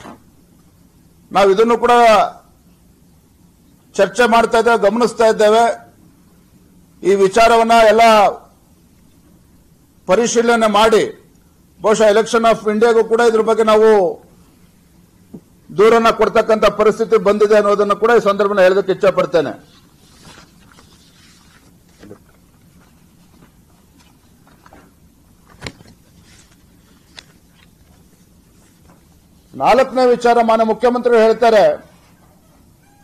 ನಾವು ಇದನ್ನು ಕೂಡ ಚರ್ಚೆ ಮಾಡ್ತಾ ಇದ್ದೇವೆ, ಗಮನಿಸ್ತಾ ಇದ್ದೇವೆ. ಈ ವಿಚಾರವನ್ನ ಎಲ್ಲ ಪರಿಶೀಲನೆ ಮಾಡಿ ಬಹುಶಃ ಎಲೆಕ್ಷನ್ ಆಫ್ ಇಂಡಿಯಾಗೂ ಕೂಡ ಇದ್ರ ಬಗ್ಗೆ ನಾವು ದೂರನ್ನ ಕೊಡ್ತಕ್ಕಂಥ ಪರಿಸ್ಥಿತಿ ಬಂದಿದೆ ಅನ್ನೋದನ್ನು ಕೂಡ ಈ ಸಂದರ್ಭದಲ್ಲಿ ಹೇಳೋದಕ್ಕೆ ಇಚ್ಛೆ ಪಡ್ತೇನೆ. ನಾಲ್ಕನೇ ವಿಚಾರ, ಮಾನ್ಯ ಮುಖ್ಯಮಂತ್ರಿಗಳು ಹೇಳ್ತಾರೆ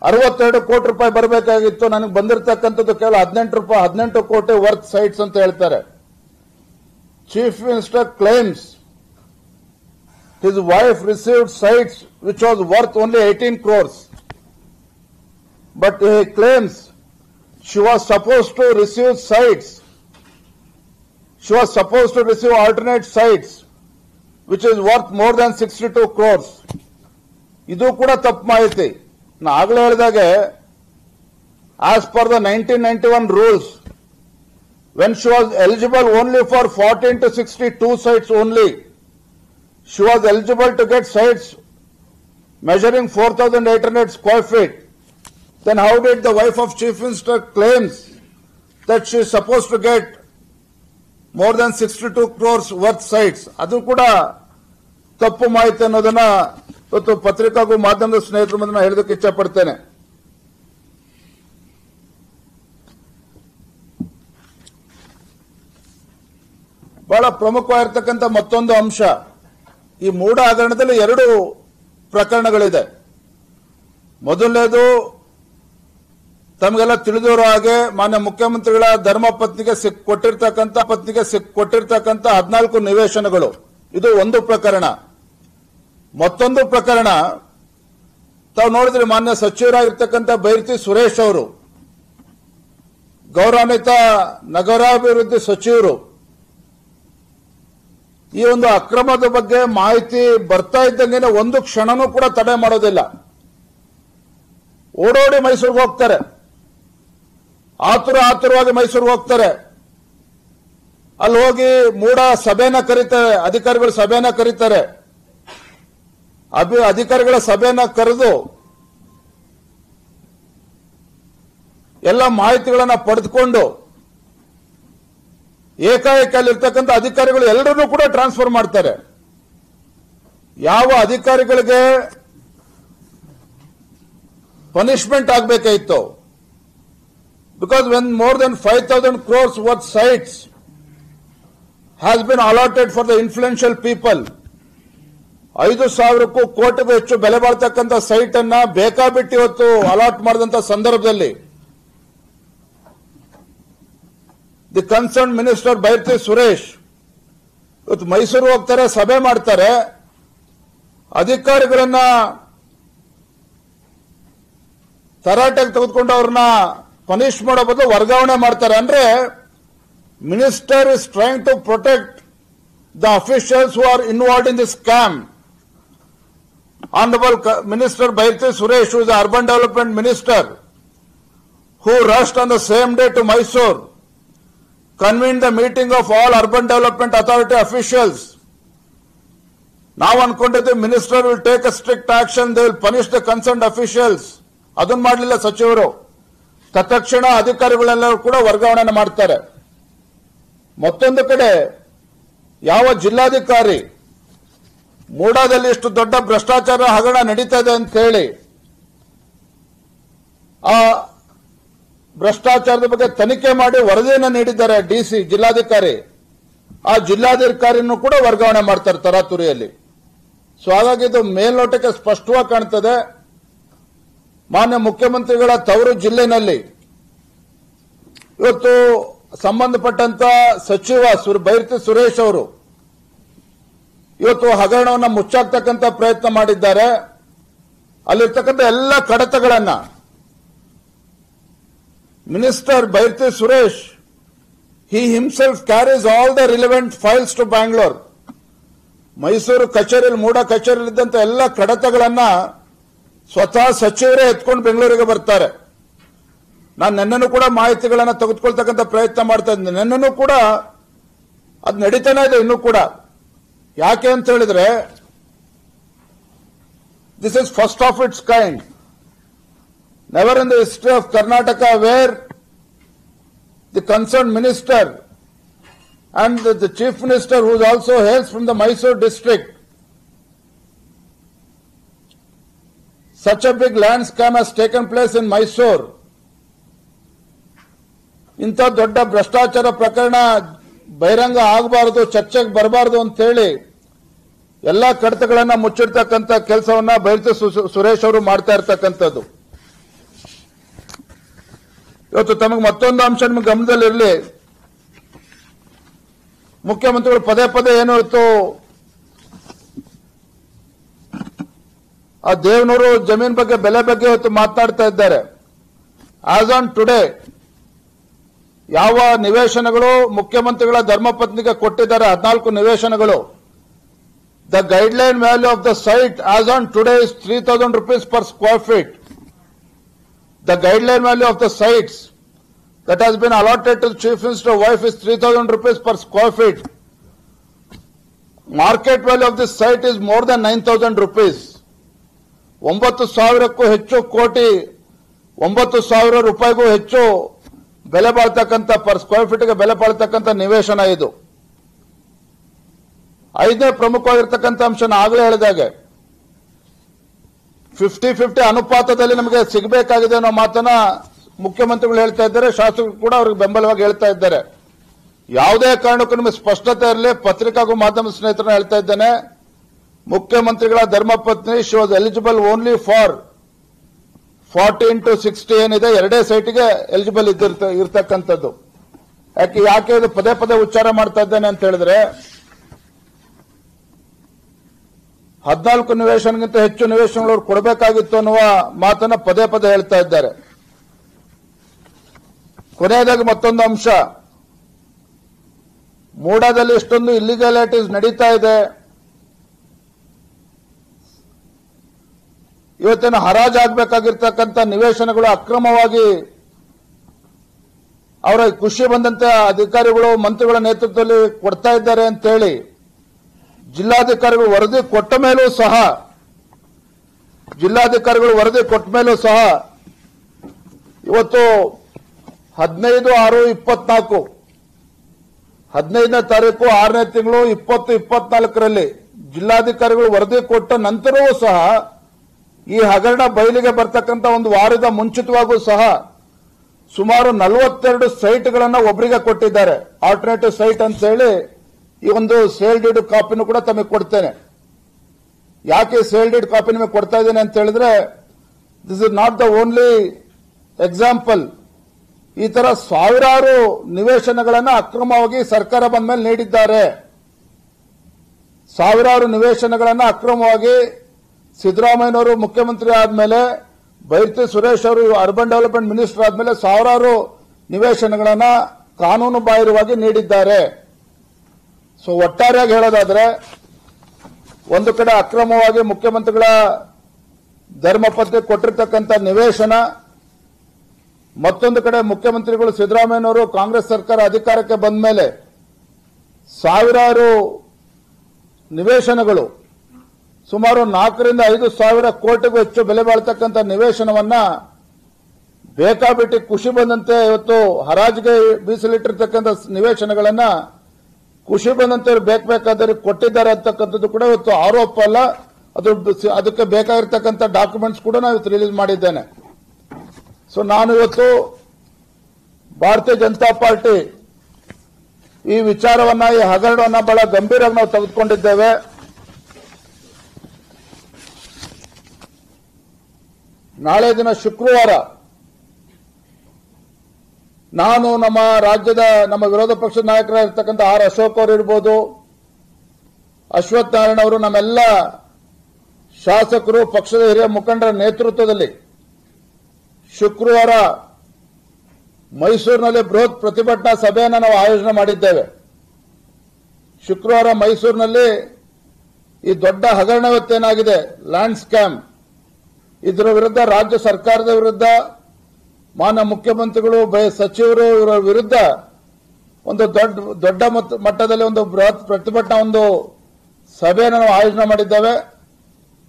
62 ಕೋಟಿ ರೂಪಾಯಿ ಬರಬೇಕಾಗಿತ್ತು, ನನಗೆ ಬಂದಿರತಕ್ಕಂಥದ್ದು ಕೇವಲ 18 ಕೋಟಿ ವರ್ತ್ ಸೈಟ್ಸ್ ಅಂತ ಹೇಳ್ತಾರೆ. Chief minister claims his wife received sites which was worth only 18 crores. But he claims she was supposed to receive sites. She was supposed to receive alternate sites which is worth more than 62 crores. ಇದು ಕೂಡ ತಪ್ಪು ಮಾಹಿತಿ. ನಾನು ಆಗಲೇ ಹೇಳಿದಾಗೆ as per the 1991 rules, when she was eligible only for 14 to 62 sites only, she was eligible to get sites measuring 4,800 square feet. Then how did the wife of Chief Minister claims that she is supposed to get more than 62 crores worth sites? ಅದು ಕೂಡ ತಪ್ಪು ಮಾಹಿತಿ ಅನ್ನೋದನ್ನ ಇವತ್ತು ಪತ್ರಿಕಾಗೂ ಮಾಧ್ಯಮದ ಸ್ನೇಹಿತರ ಮುಂದೆ ಹೇಳೋದಕ್ಕೆ ಇಚ್ಛೆ ಪಡ್ತೇನೆ. ಬಹಳ ಪ್ರಮುಖವಾಗಿರ್ತಕ್ಕಂಥ ಮತ್ತೊಂದು ಅಂಶ, ಈ ಮೂಡ ಹಗರಣದಲ್ಲಿ 2 ಪ್ರಕರಣಗಳಿದೆ. ಮೊದಲನೇದು ತಮಗೆಲ್ಲ ತಿಳಿದಿರೋ ಹಾಗೆ ಮಾನ್ಯ ಮುಖ್ಯಮಂತ್ರಿಗಳ ಧರ್ಮಪತ್ನಿಗೆ ಕೊಟ್ಟಿರ್ತಕ್ಕಂಥ 14 ನಿವೇಶನಗಳು, ಇದು ಒಂದು ಪ್ರಕರಣ. ಮತ್ತೊಂದು ಪ್ರಕರಣ ತಾವು ನೋಡಿದ್ರೆ ಮಾನ್ಯ ಸಚಿವರಾಗಿರ್ತಕ್ಕಂಥ ಬೈರತಿ ಸುರೇಶ್ ಅವರು, ಗೌರವಾನ್ವಿತ ನಗರಾಭಿವೃದ್ಧಿ ಸಚಿವರು, ಈ ಒಂದು ಅಕ್ರಮದ ಬಗ್ಗೆ ಮಾಹಿತಿ ಬರ್ತಾ ಇದ್ದಂಗೆ ಒಂದು ಕ್ಷಣನೂ ಕೂಡ ತಡೆ ಮಾಡೋದಿಲ್ಲ. ಓಡೋಡಿ ಮೈಸೂರಿಗೆ ಹೋಗ್ತಾರೆ, ಆತುರವಾಗಿ ಮೈಸೂರಿಗೆ ಹೋಗ್ತಾರೆ. ಅಲ್ಲಿ ಹೋಗಿ ಮೂಡ ಸಭೆನ ಕರೀತಾರೆ, ಅಧಿಕಾರಿಗಳ ಸಭೆನ ಕರೀತಾರೆ. ಅಧಿಕಾರಿಗಳ ಸಭೆನ ಕರೆದು ಎಲ್ಲ ಮಾಹಿತಿಗಳನ್ನ ಪಡೆದುಕೊಂಡು ಏಕಾಏಕಿ ಅಲ್ಲಿರ್ತಕ್ಕಂಥ ಅಧಿಕಾರಿಗಳು ಎಲ್ಲರನ್ನೂ ಕೂಡ ಟ್ರಾನ್ಸ್ಫರ್ ಮಾಡ್ತಾರೆ. ಯಾವ ಅಧಿಕಾರಿಗಳಿಗೆ ಪನಿಷ್ಮೆಂಟ್ ಆಗಬೇಕಾಗಿತ್ತು, because when more than 5,000 crores worth sites has been allotted for the influential people, 5,000 ಕೋಟಿಗೂ ಹೆಚ್ಚು ಬೆಲೆ ಬಾಳ್ತಕ್ಕಂಥ ಸೈಟ್ ಅನ್ನ ಬೇಕಾಬಿಟ್ಟು ಇವತ್ತು ಅಲಾಟ್ ಮಾಡಿದಂತ ಸಂದರ್ಭದಲ್ಲಿ the concern minister Byrathi Suresh ಇವತ್ತು ಮೈಸೂರು ಹೋಗ್ತಾರೆ, ಸಭೆ ಮಾಡ್ತಾರೆ. ಅಧಿಕಾರಿಗಳನ್ನ ತರಾಟೆಗೆ ತೆಗೆದುಕೊಂಡು ಅವ್ರನ್ನ ಪನಿಷ್ ಮಾಡೋ ಬದಲು ವರ್ಗಾವಣೆ ಮಾಡ್ತಾರೆ. ಅಂದ್ರೆ minister is trying to protect the officials who are involved in this scam. Honorable Minister Bhairati Suresh, who is the Urban Development Minister, who rushed on the same day to Mysore, convened the meeting of all Urban Development Authority officials. Now ankondiddhe minister will take a strict action, they will punish the concerned officials. ಅದನ್ನ ಮಾಡಲಿಲ್ಲ ಸಚಿವರು. ತತ್ಕ್ಷಣ ಅಧಿಕಾರಿಗಳೆಲ್ಲರೂ ಕೂಡ ವರ್ಗಾವಣೆ ಮಾಡ್ತಾರೆ. ಮತ್ತೊಂದು ಕಡೆ ಯಾವ ಜಿಲ್ಲಾಧಿಕಾರಿ ಮೂಡಾದಲ್ಲಿ ಇಷ್ಟು ದೊಡ್ಡ ಭ್ರಷ್ಟಾಚಾರ ಹಗರಣ ನಡೀತಾ ಇದೆ ಅಂತ ಹೇಳಿ ಆ ಭ್ರಷ್ಟಾಚಾರದ ಬಗ್ಗೆ ತನಿಖೆ ಮಾಡಿ ವರದಿಯನ್ನು ನೀಡಿದ್ದಾರೆ ಡಿಸಿ ಜಿಲ್ಲಾಧಿಕಾರಿ. ಆ ಜಿಲ್ಲಾಧಿಕಾರಿಯನ್ನು ಕೂಡ ವರ್ಗಾವಣೆ ಮಾಡ್ತಾರೆ ತರಾತುರಿಯಲ್ಲಿ. ಸೊ ಹಾಗಾಗಿ ಇದು ಮೇಲ್ನೋಟಕ್ಕೆ ಸ್ಪಷ್ಟವಾಗಿ ಕಾಣ್ತದೆ. ಮಾನ್ಯ ಮುಖ್ಯಮಂತ್ರಿಗಳ ತವರು ಜಿಲ್ಲೆನಲ್ಲಿ ಇವತ್ತು ಸಂಬಂಧಪಟ್ಟಂತ ಸಚಿವ ಬೈರತಿ ಸುರೇಶ್ ಅವರು ಇವತ್ತು ಹಗರಣವನ್ನು ಮುಚ್ಚಾಕ್ತಕ್ಕಂಥ ಪ್ರಯತ್ನ ಮಾಡಿದ್ದಾರೆ. ಅಲ್ಲಿರ್ತಕ್ಕಂಥ ಎಲ್ಲ ಕಡತಗಳನ್ನ minister Byrathi Suresh he himself carries all the relevant files to Bangalore. ಮೈಸೂರು ಕಚೇರಿಯಲ್ಲಿ ಮೂಡ ಕಚೇರಿಯಲ್ಲಿ ಇದ್ದಂತ ಎಲ್ಲ ಕಡತಗಳನ್ನ ಸ್ವತಃ ಸಚಿವರೇ ಎತ್ಕೊಂಡು ಬೆಂಗಳೂರಿಗೆ ಬರ್ತಾರೆ. ನಾನು ನೆನ್ನೆನೂ ಕೂಡ ಮಾಹಿತಿಗಳನ್ನ ತೆಗೆದುಕೊಳ್ತಕ್ಕಂಥ ಪ್ರಯತ್ನ ಮಾಡ್ತಾ ಇದ್ದೀನಿ. ನೆನ್ನೆನೂ ಕೂಡ ಅದು ನಡೀತಾನೆ ಇದೆ ಇನ್ನೂ ಕೂಡ. ಯಾಕೆ ಅಂತ ಹೇಳಿದ್ರೆ this is first of it's kind. Never in the history of Karnataka where the concern minister and the chief minister, who also hails from the Mysore district, such a big land scam has taken place in Mysore. ಇಂಥ ದೊಡ್ಡ ಭ್ರಷ್ಟಾಚಾರ ಪ್ರಕರಣ ಬಹಿರಂಗ ಆಗಬಾರದು, ಚರ್ಚೆಗೆ ಬರಬಾರದು ಅಂತ ಹೇಳಿ ಎಲ್ಲಾ ಕಡತಗಳನ್ನ ಮುಚ್ಚಿಡ್ತಕ್ಕಂಥ ಕೆಲಸವನ್ನ ಬೈರತಿ ಸುರೇಶ್ ಅವರು ಮಾಡ್ತಾ ಇರ್ತಕ್ಕಂಥದ್ದು. ಇವತ್ತು ತಮಗೆ ಮತ್ತೊಂದು ಅಂಶ ನಿಮಗೆ ಗಮನದಲ್ಲಿರಲಿ. ಮುಖ್ಯಮಂತ್ರಿಗಳು ಪದೇ ಪದೇ ಏನು ಇತ್ತು, ಆ ದೇವನೂರು ಜಮೀನ್ ಬಗ್ಗೆ ಬೆಲೆ ಬಗ್ಗೆ ಇವತ್ತು ಮಾತನಾಡ್ತಾ ಇದ್ದಾರೆ. ಆಸ್ ಆನ್ ಟುಡೇ ಯಾವ ನಿವೇಶನಗಳು ಮುಖ್ಯಮಂತ್ರಿಗಳ ಧರ್ಮಪತ್ನಿಗೆ ಕೊಟ್ಟಿದ್ದಾರೆ 14 ನಿವೇಶನಗಳು. The guideline value of the site as on today is 3,000 rupees per square feet. The guideline value of the sites that has been allotted to the Chief Minister's wife is 3,000 rupees per square feet. Market value of this site is more than 9,000 rupees. 9,000ಕ್ಕೂ ಹೆಚ್ಚು ಕೋಟಿ, 9,000 ರೂಪಾಯಿಗೂ ಹೆಚ್ಚು ಬೆಲೆ ಬಾಳ್ತಕ್ಕಂಥ per square ಫೀಟ್ಗೆ ಬೆಲೆ ಬಾಳ್ತಕ್ಕಂಥ ನಿವೇಶನ ಇದು. 5ನೇ ಪ್ರಮುಖವಾಗಿರ್ತಕ್ಕಂಥ ಅಂಶನ ಆಗಲೇ ಹೇಳಿದಾಗೆ 50-50 ಅನುಪಾತದಲ್ಲಿ ನಮಗೆ ಸಿಗಬೇಕಾಗಿದೆ ಅನ್ನೋ ಮಾತನ್ನ ಮುಖ್ಯಮಂತ್ರಿಗಳು ಹೇಳ್ತಾ ಇದ್ದಾರೆ, ಶಾಸಕರು ಕೂಡ ಅವ್ರಿಗೆ ಬೆಂಬಲವಾಗಿ ಹೇಳ್ತಾ ಇದ್ದಾರೆ. ಯಾವುದೇ ಕಾರಣಕ್ಕೂ ನಿಮಗೆ ಸ್ಪಷ್ಟತೆ ಇರಲಿ. ಪತ್ರಿಕಾಗೂ ಮಾಧ್ಯಮ ಸ್ನೇಹಿತರನ್ನ ಹೇಳ್ತಾ ಇದ್ದೇನೆ, ಮುಖ್ಯಮಂತ್ರಿಗಳ ಧರ್ಮಪತ್ನಿ she was eligible only for 40x60 ಏನಿದೆ, ಎರಡೇ ಸೈಟ್ಗೆ ಎಲಿಜಿಬಲ್ ಇರ್ತಕ್ಕಂಥದ್ದು. ಯಾಕೆ ಇದು ಪದೇ ಪದೇ ಉಚ್ಚಾರ ಮಾಡ್ತಾ ಇದ್ದೇನೆ ಅಂತ ಹೇಳಿದ್ರೆ, 14 ನಿವೇಶನಗಿಂತ ಹೆಚ್ಚು ನಿವೇಶನಗಳು ಕೊಡಬೇಕಾಗಿತ್ತು ಅನ್ನುವ ಮಾತನ್ನ ಪದೇ ಪದೇ ಹೇಳ್ತಾ ಇದ್ದಾರೆ. ಕೊನೆಯದಾಗಿ ಮತ್ತೊಂದು ಅಂಶ, ಮೂಡಾದಲ್ಲಿ ಇಷ್ಟೊಂದು ಇಲ್ಲಿಗಾಲಿಟೀಸ್ ನಡೀತಾ ಇದೆ. ಇವತ್ತಿನ ಹರಾಜಾಗಬೇಕಾಗಿರ್ತಕ್ಕಂಥ ನಿವೇಶನಗಳು ಅಕ್ರಮವಾಗಿ ಅವರ ಖುಷಿ ಬಂದಂತೆ ಅಧಿಕಾರಿಗಳು ಮಂತ್ರಿಗಳ ನೇತೃತ್ವದಲ್ಲಿ ಕೊಡ್ತಾ ಇದ್ದಾರೆ ಅಂತೇಳಿ ಜಿಲ್ಲಾಧಿಕಾರಿಗಳು ವರದಿ ಕೊಟ್ಟ ಮೇಲೂ ಸಹ ಇವತ್ತು 15/6/24 15ನೇ ತಾರೀಕು 6ನೇ ತಿಂಗಳು 2024ರಲ್ಲಿ ಜಿಲ್ಲಾಧಿಕಾರಿಗಳು ವರದಿ ಕೊಟ್ಟ ನಂತರವೂ ಸಹ ಈ ಹಗರಣ ಬಯಲಿಗೆ ಬರ್ತಕ್ಕಂಥ ಒಂದು ವಾರದ ಮುಂಚಿತವಾಗೂ ಸಹ ಸುಮಾರು 42 ಸೈಟ್ಗಳನ್ನು ಒಬ್ಬರಿಗೆ ಕೊಟ್ಟಿದ್ದಾರೆ. ಆಲ್ಟರ್ನೇಟಿವ್ ಸೈಟ್ ಅಂತ ಹೇಳಿ ಈ ಒಂದು ಸೇಲ್ ಡೀಡ್ ಕಾಪಿನೂ ಕೂಡ ತಮಗೆ ಕೊಡ್ತೇನೆ. ಯಾಕೆ ಸೇಲ್ ಡೀಡ್ ಕಾಪಿ ನಿಮಗೆ ಕೊಡ್ತಾ ಇದ್ದೇನೆ ಅಂತ ಹೇಳಿದ್ರೆ, this is not the only example. ಈ ತರ ಸಾವಿರಾರು ನಿವೇಶನಗಳನ್ನು ಅಕ್ರಮವಾಗಿ ಸರ್ಕಾರ ಬಂದ ಮೇಲೆ ನೀಡಿದ್ದಾರೆ. ಸಾವಿರಾರು ನಿವೇಶನಗಳನ್ನು ಅಕ್ರಮವಾಗಿ ಸಿದ್ದರಾಮಯ್ಯನವರು ಮುಖ್ಯಮಂತ್ರಿ ಆದ್ಮೇಲೆ, ಬೈರತಿ ಸುರೇಶ್ ಅವರು ಅರ್ಬನ್ ಡೆವಲಪ್ಮೆಂಟ್ ಮಿನಿಸ್ಟರ್ ಆದ್ಮೇಲೆ ಸಾವಿರಾರು ನಿವೇಶನಗಳನ್ನು ಕಾನೂನು ಬಾಹಿರವಾಗಿ ನೀಡಿದ್ದಾರೆ. ಸೊ ಒಟ್ಟಾರೆಯಾಗಿ ಹೇಳೋದಾದ್ರೆ, ಒಂದು ಕಡೆ ಅಕ್ರಮವಾಗಿ ಮುಖ್ಯಮಂತ್ರಿಗಳ ಧರ್ಮಪತ್ನಿ ಕೊಟ್ಟಿರ್ತಕ್ಕಂಥ ನಿವೇಶನ, ಮತ್ತೊಂದು ಕಡೆ ಮುಖ್ಯಮಂತ್ರಿಗಳು ಸಿದ್ದರಾಮಯ್ಯನವರು ಕಾಂಗ್ರೆಸ್ ಸರ್ಕಾರ ಅಧಿಕಾರಕ್ಕೆ ಬಂದ ಮೇಲೆ ಸಾವಿರಾರು ನಿವೇಶನಗಳು, ಸುಮಾರು 4ರಿಂದ 5 ಸಾವಿರ ಕೋಟಿಗೂ ಹೆಚ್ಚು ಬೆಲೆ ಬಾಳ್ತಕ್ಕಂಥ ನಿವೇಶನವನ್ನ ಬೇಕಾಬಿಟ್ಟಿ ಖುಷಿ ಬಂದಂತೆ ಇವತ್ತು ಹರಾಜಿಗೆ ಮೀಸಲಿಟ್ಟಿರ್ತಕ್ಕಂಥ ನಿವೇಶನಗಳನ್ನ ಖುಷಿ ಬಂದಂತೆ ಬೇಕಾದವರಿಗೆ ಕೊಟ್ಟಿದ್ದಾರೆ ಅಂತಕ್ಕಂಥದ್ದು ಕೂಡ ಇವತ್ತು ಆರೋಪ ಅಲ್ಲ. ಅದಕ್ಕೆ ಬೇಕಾಗಿರ್ತಕ್ಕಂಥ ಡಾಕ್ಯುಮೆಂಟ್ಸ್ ಕೂಡ ನಾನು ಇವತ್ತು ರಿಲೀಸ್ ಮಾಡಿದ್ದೇನೆ. ಸೊ ನಾನು ಇವತ್ತು ಭಾರತೀಯ ಜನತಾ ಪಾರ್ಟಿ ಈ ವಿಚಾರವನ್ನ, ಈ ಹಗರಣವನ್ನ ಬಹಳ ಗಂಭೀರವಾಗಿ ನಾವು ತೆಗೆದುಕೊಂಡಿದ್ದೇವೆ. ನಾಳೆ ದಿನ ಶುಕ್ರವಾರ ನಾನು ನಮ್ಮ ರಾಜ್ಯದ ನಮ್ಮ ವಿರೋಧ ಪಕ್ಷದ ನಾಯಕರಾಗಿರ್ತಕ್ಕಂಥ ಆರ್ ಅಶೋಕ್ ಅವರು ಇರ್ಬೋದು, ಅಶ್ವಥ್ ನಾರಾಯಣ ಅವರು, ನಮ್ಮೆಲ್ಲ ಶಾಸಕರು, ಪಕ್ಷದ ಹಿರಿಯ ಮುಖಂಡರ ನೇತೃತ್ವದಲ್ಲಿ ಶುಕ್ರವಾರ ಮೈಸೂರಿನಲ್ಲಿ ಬೃಹತ್ ಪ್ರತಿಭಟನಾ ಸಭೆಯನ್ನು ನಾವು ಆಯೋಜನೆ ಮಾಡಿದ್ದೇವೆ. ಶುಕ್ರವಾರ ಮೈಸೂರಿನಲ್ಲಿ ಈ ದೊಡ್ಡ ಹಗರಣ ಇವತ್ತೇನಾಗಿದೆ, ಲ್ಯಾಂಡ್ ಸ್ಕ್ಯಾಮ್, ಇದರ ವಿರುದ್ಧ ರಾಜ್ಯ ಸರ್ಕಾರದ ವಿರುದ್ಧ ಮಾನ್ಯ ಮುಖ್ಯಮಂತ್ರಿಗಳು, ಸಚಿವರು ಇವರ ವಿರುದ್ಧ ಒಂದು ದೊಡ್ಡ ಮಟ್ಟದಲ್ಲಿ ಒಂದು ಬೃಹತ್ ಪ್ರತಿಭಟನಾ ಒಂದು ಸಭೆಯನ್ನು ನಾವು ಆಯೋಜನೆ ಮಾಡಿದ್ದೇವೆ.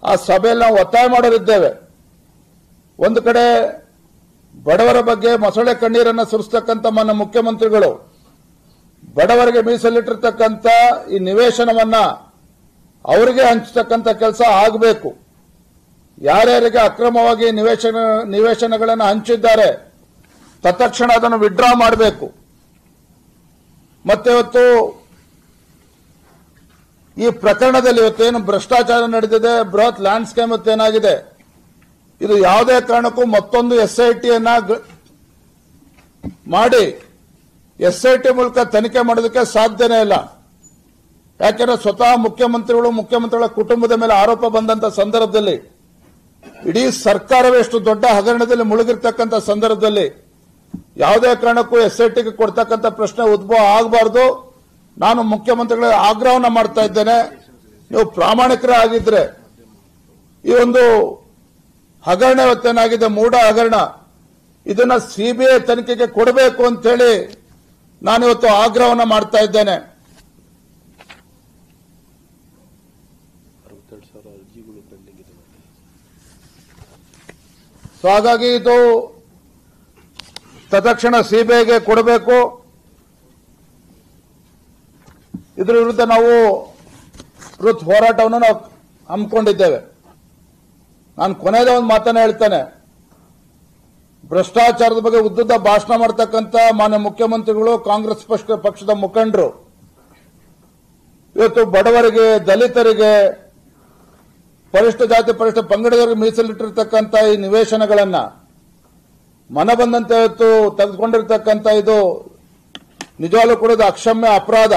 ಆ ಸಭೆಯಲ್ಲಿ ನಾವು ಒತ್ತಾಯ ಮಾಡಲಿದ್ದೇವೆ. ಒಂದು ಕಡೆ ಬಡವರ ಬಗ್ಗೆ ಮೊಸಳೆ ಕಣ್ಣೀರನ್ನು ಸುರಿಸ್ತಕ್ಕಂಥ ಮಾನ್ಯ ಮುಖ್ಯಮಂತ್ರಿಗಳು ಬಡವರಿಗೆ ಮೀಸಲಿಟ್ಟಿರ್ತಕ್ಕಂಥ ಈ ನಿವೇಶನವನ್ನ ಅವರಿಗೆ ಹಂಚತಕ್ಕಂಥ ಕೆಲಸ ಆಗಬೇಕು. ಯಾರ್ಯಾರಿಗೆ ಅಕ್ರಮವಾಗಿ ನಿವೇಶನಗಳನ್ನು ಹಂಚಿದ್ದಾರೆ ತತ್ಕ್ಷಣ ಅದನ್ನು ವಿಡ್ರಾ ಮಾಡಬೇಕು. ಮತ್ತೆ ಇವತ್ತು ಈ ಪ್ರಕರಣದಲ್ಲಿ ಇವತ್ತೇನು ಭ್ರಷ್ಟಾಚಾರ ನಡೆದಿದೆ, ಬೃಹತ್ ಲ್ಯಾಂಡ್ ಸ್ಕ್ಯಾಮ್ ಇವತ್ತೇನಾಗಿದೆ, ಇದು ಯಾವುದೇ ಕಾರಣಕ್ಕೂ ಮತ್ತೊಂದು SITಯನ್ನ ಮಾಡಿ SIT ಮೂಲಕ ತನಿಖೆ ಮಾಡೋದಕ್ಕೆ ಸಾಧ್ಯನೇ ಇಲ್ಲ. ಯಾಕೆಂದ್ರೆ ಸ್ವತಃ ಮುಖ್ಯಮಂತ್ರಿಗಳ ಕುಟುಂಬದ ಮೇಲೆ ಆರೋಪ ಬಂದಂತ ಸಂದರ್ಭದಲ್ಲಿ, ಇಡೀ ಸರ್ಕಾರವೇ ಎಷ್ಟು ದೊಡ್ಡ ಹಗರಣದಲ್ಲಿ ಮುಳುಗಿರ್ತಕ್ಕಂಥ ಸಂದರ್ಭದಲ್ಲಿ ಯಾವುದೇ ಕಾರಣಕ್ಕೂ SITಗೆ ಕೊಡ್ತಕ್ಕಂಥ ಪ್ರಶ್ನೆ ಉದ್ಭವ ಆಗಬಾರದು. ನಾನು ಮುಖ್ಯಮಂತ್ರಿಗಳ ಆಗ್ರಹವನ್ನು ಮಾಡ್ತಾ ಇದ್ದೇನೆ, ನೀವು ಪ್ರಾಮಾಣಿಕರಾಗಿದ್ರೆ ಈ ಒಂದು ಹಗರಣ ಇವತ್ತೇನಾಗಿದೆ, ಮೂಢ ಹಗರಣ, ಇದನ್ನ CBI ತನಿಖೆಗೆ ಕೊಡಬೇಕು ಅಂತ ಹೇಳಿ ನಾನಿವತ್ತು ಆಗ್ರಹವನ್ನು ಮಾಡ್ತಾ ಇದ್ದೇನೆ. ಸೊ ಹಾಗಾಗಿ ಇದು ತತ್ಕ್ಷಣ CBIಗೆ ಕೊಡಬೇಕು. ಇದರ ವಿರುದ್ಧ ನಾವು ಬೃಹತ್ ಹೋರಾಟವನ್ನು ನಾವು ಹಮ್ಮಿಕೊಂಡಿದ್ದೇವೆ. ನಾನು ಕೊನೆಯದ ಒಂದು ಮಾತನ್ನ ಹೇಳ್ತೇನೆ, ಭ್ರಷ್ಟಾಚಾರದ ಬಗ್ಗೆ ಉದ್ದುದ್ದ ಭಾಷಣ ಮಾಡತಕ್ಕಂಥ ಮಾನ್ಯ ಮುಖ್ಯಮಂತ್ರಿಗಳು, ಕಾಂಗ್ರೆಸ್ ಪಕ್ಷದ ಮುಖಂಡರು ಇವತ್ತು ಬಡವರಿಗೆ, ದಲಿತರಿಗೆ, ಪರಿಷ್ಠ ಜಾತಿ ಪರಿಷ್ಠ ಪಂಗಡದವರಿಗೆ ಮೀಸಲಿಟ್ಟಿರ್ತಕ್ಕಂಥ ಈ ನಿವೇಶನಗಳನ್ನ ಮನ ಬಂದಂತೆ ಇವತ್ತು ತೆಗೆದುಕೊಂಡಿರ್ತಕ್ಕಂಥ ಇದು ನಿಜವಾಗ್ಲೂ ಕೂಡ ಇದು ಅಕ್ಷಮ್ಯ ಅಪರಾಧ.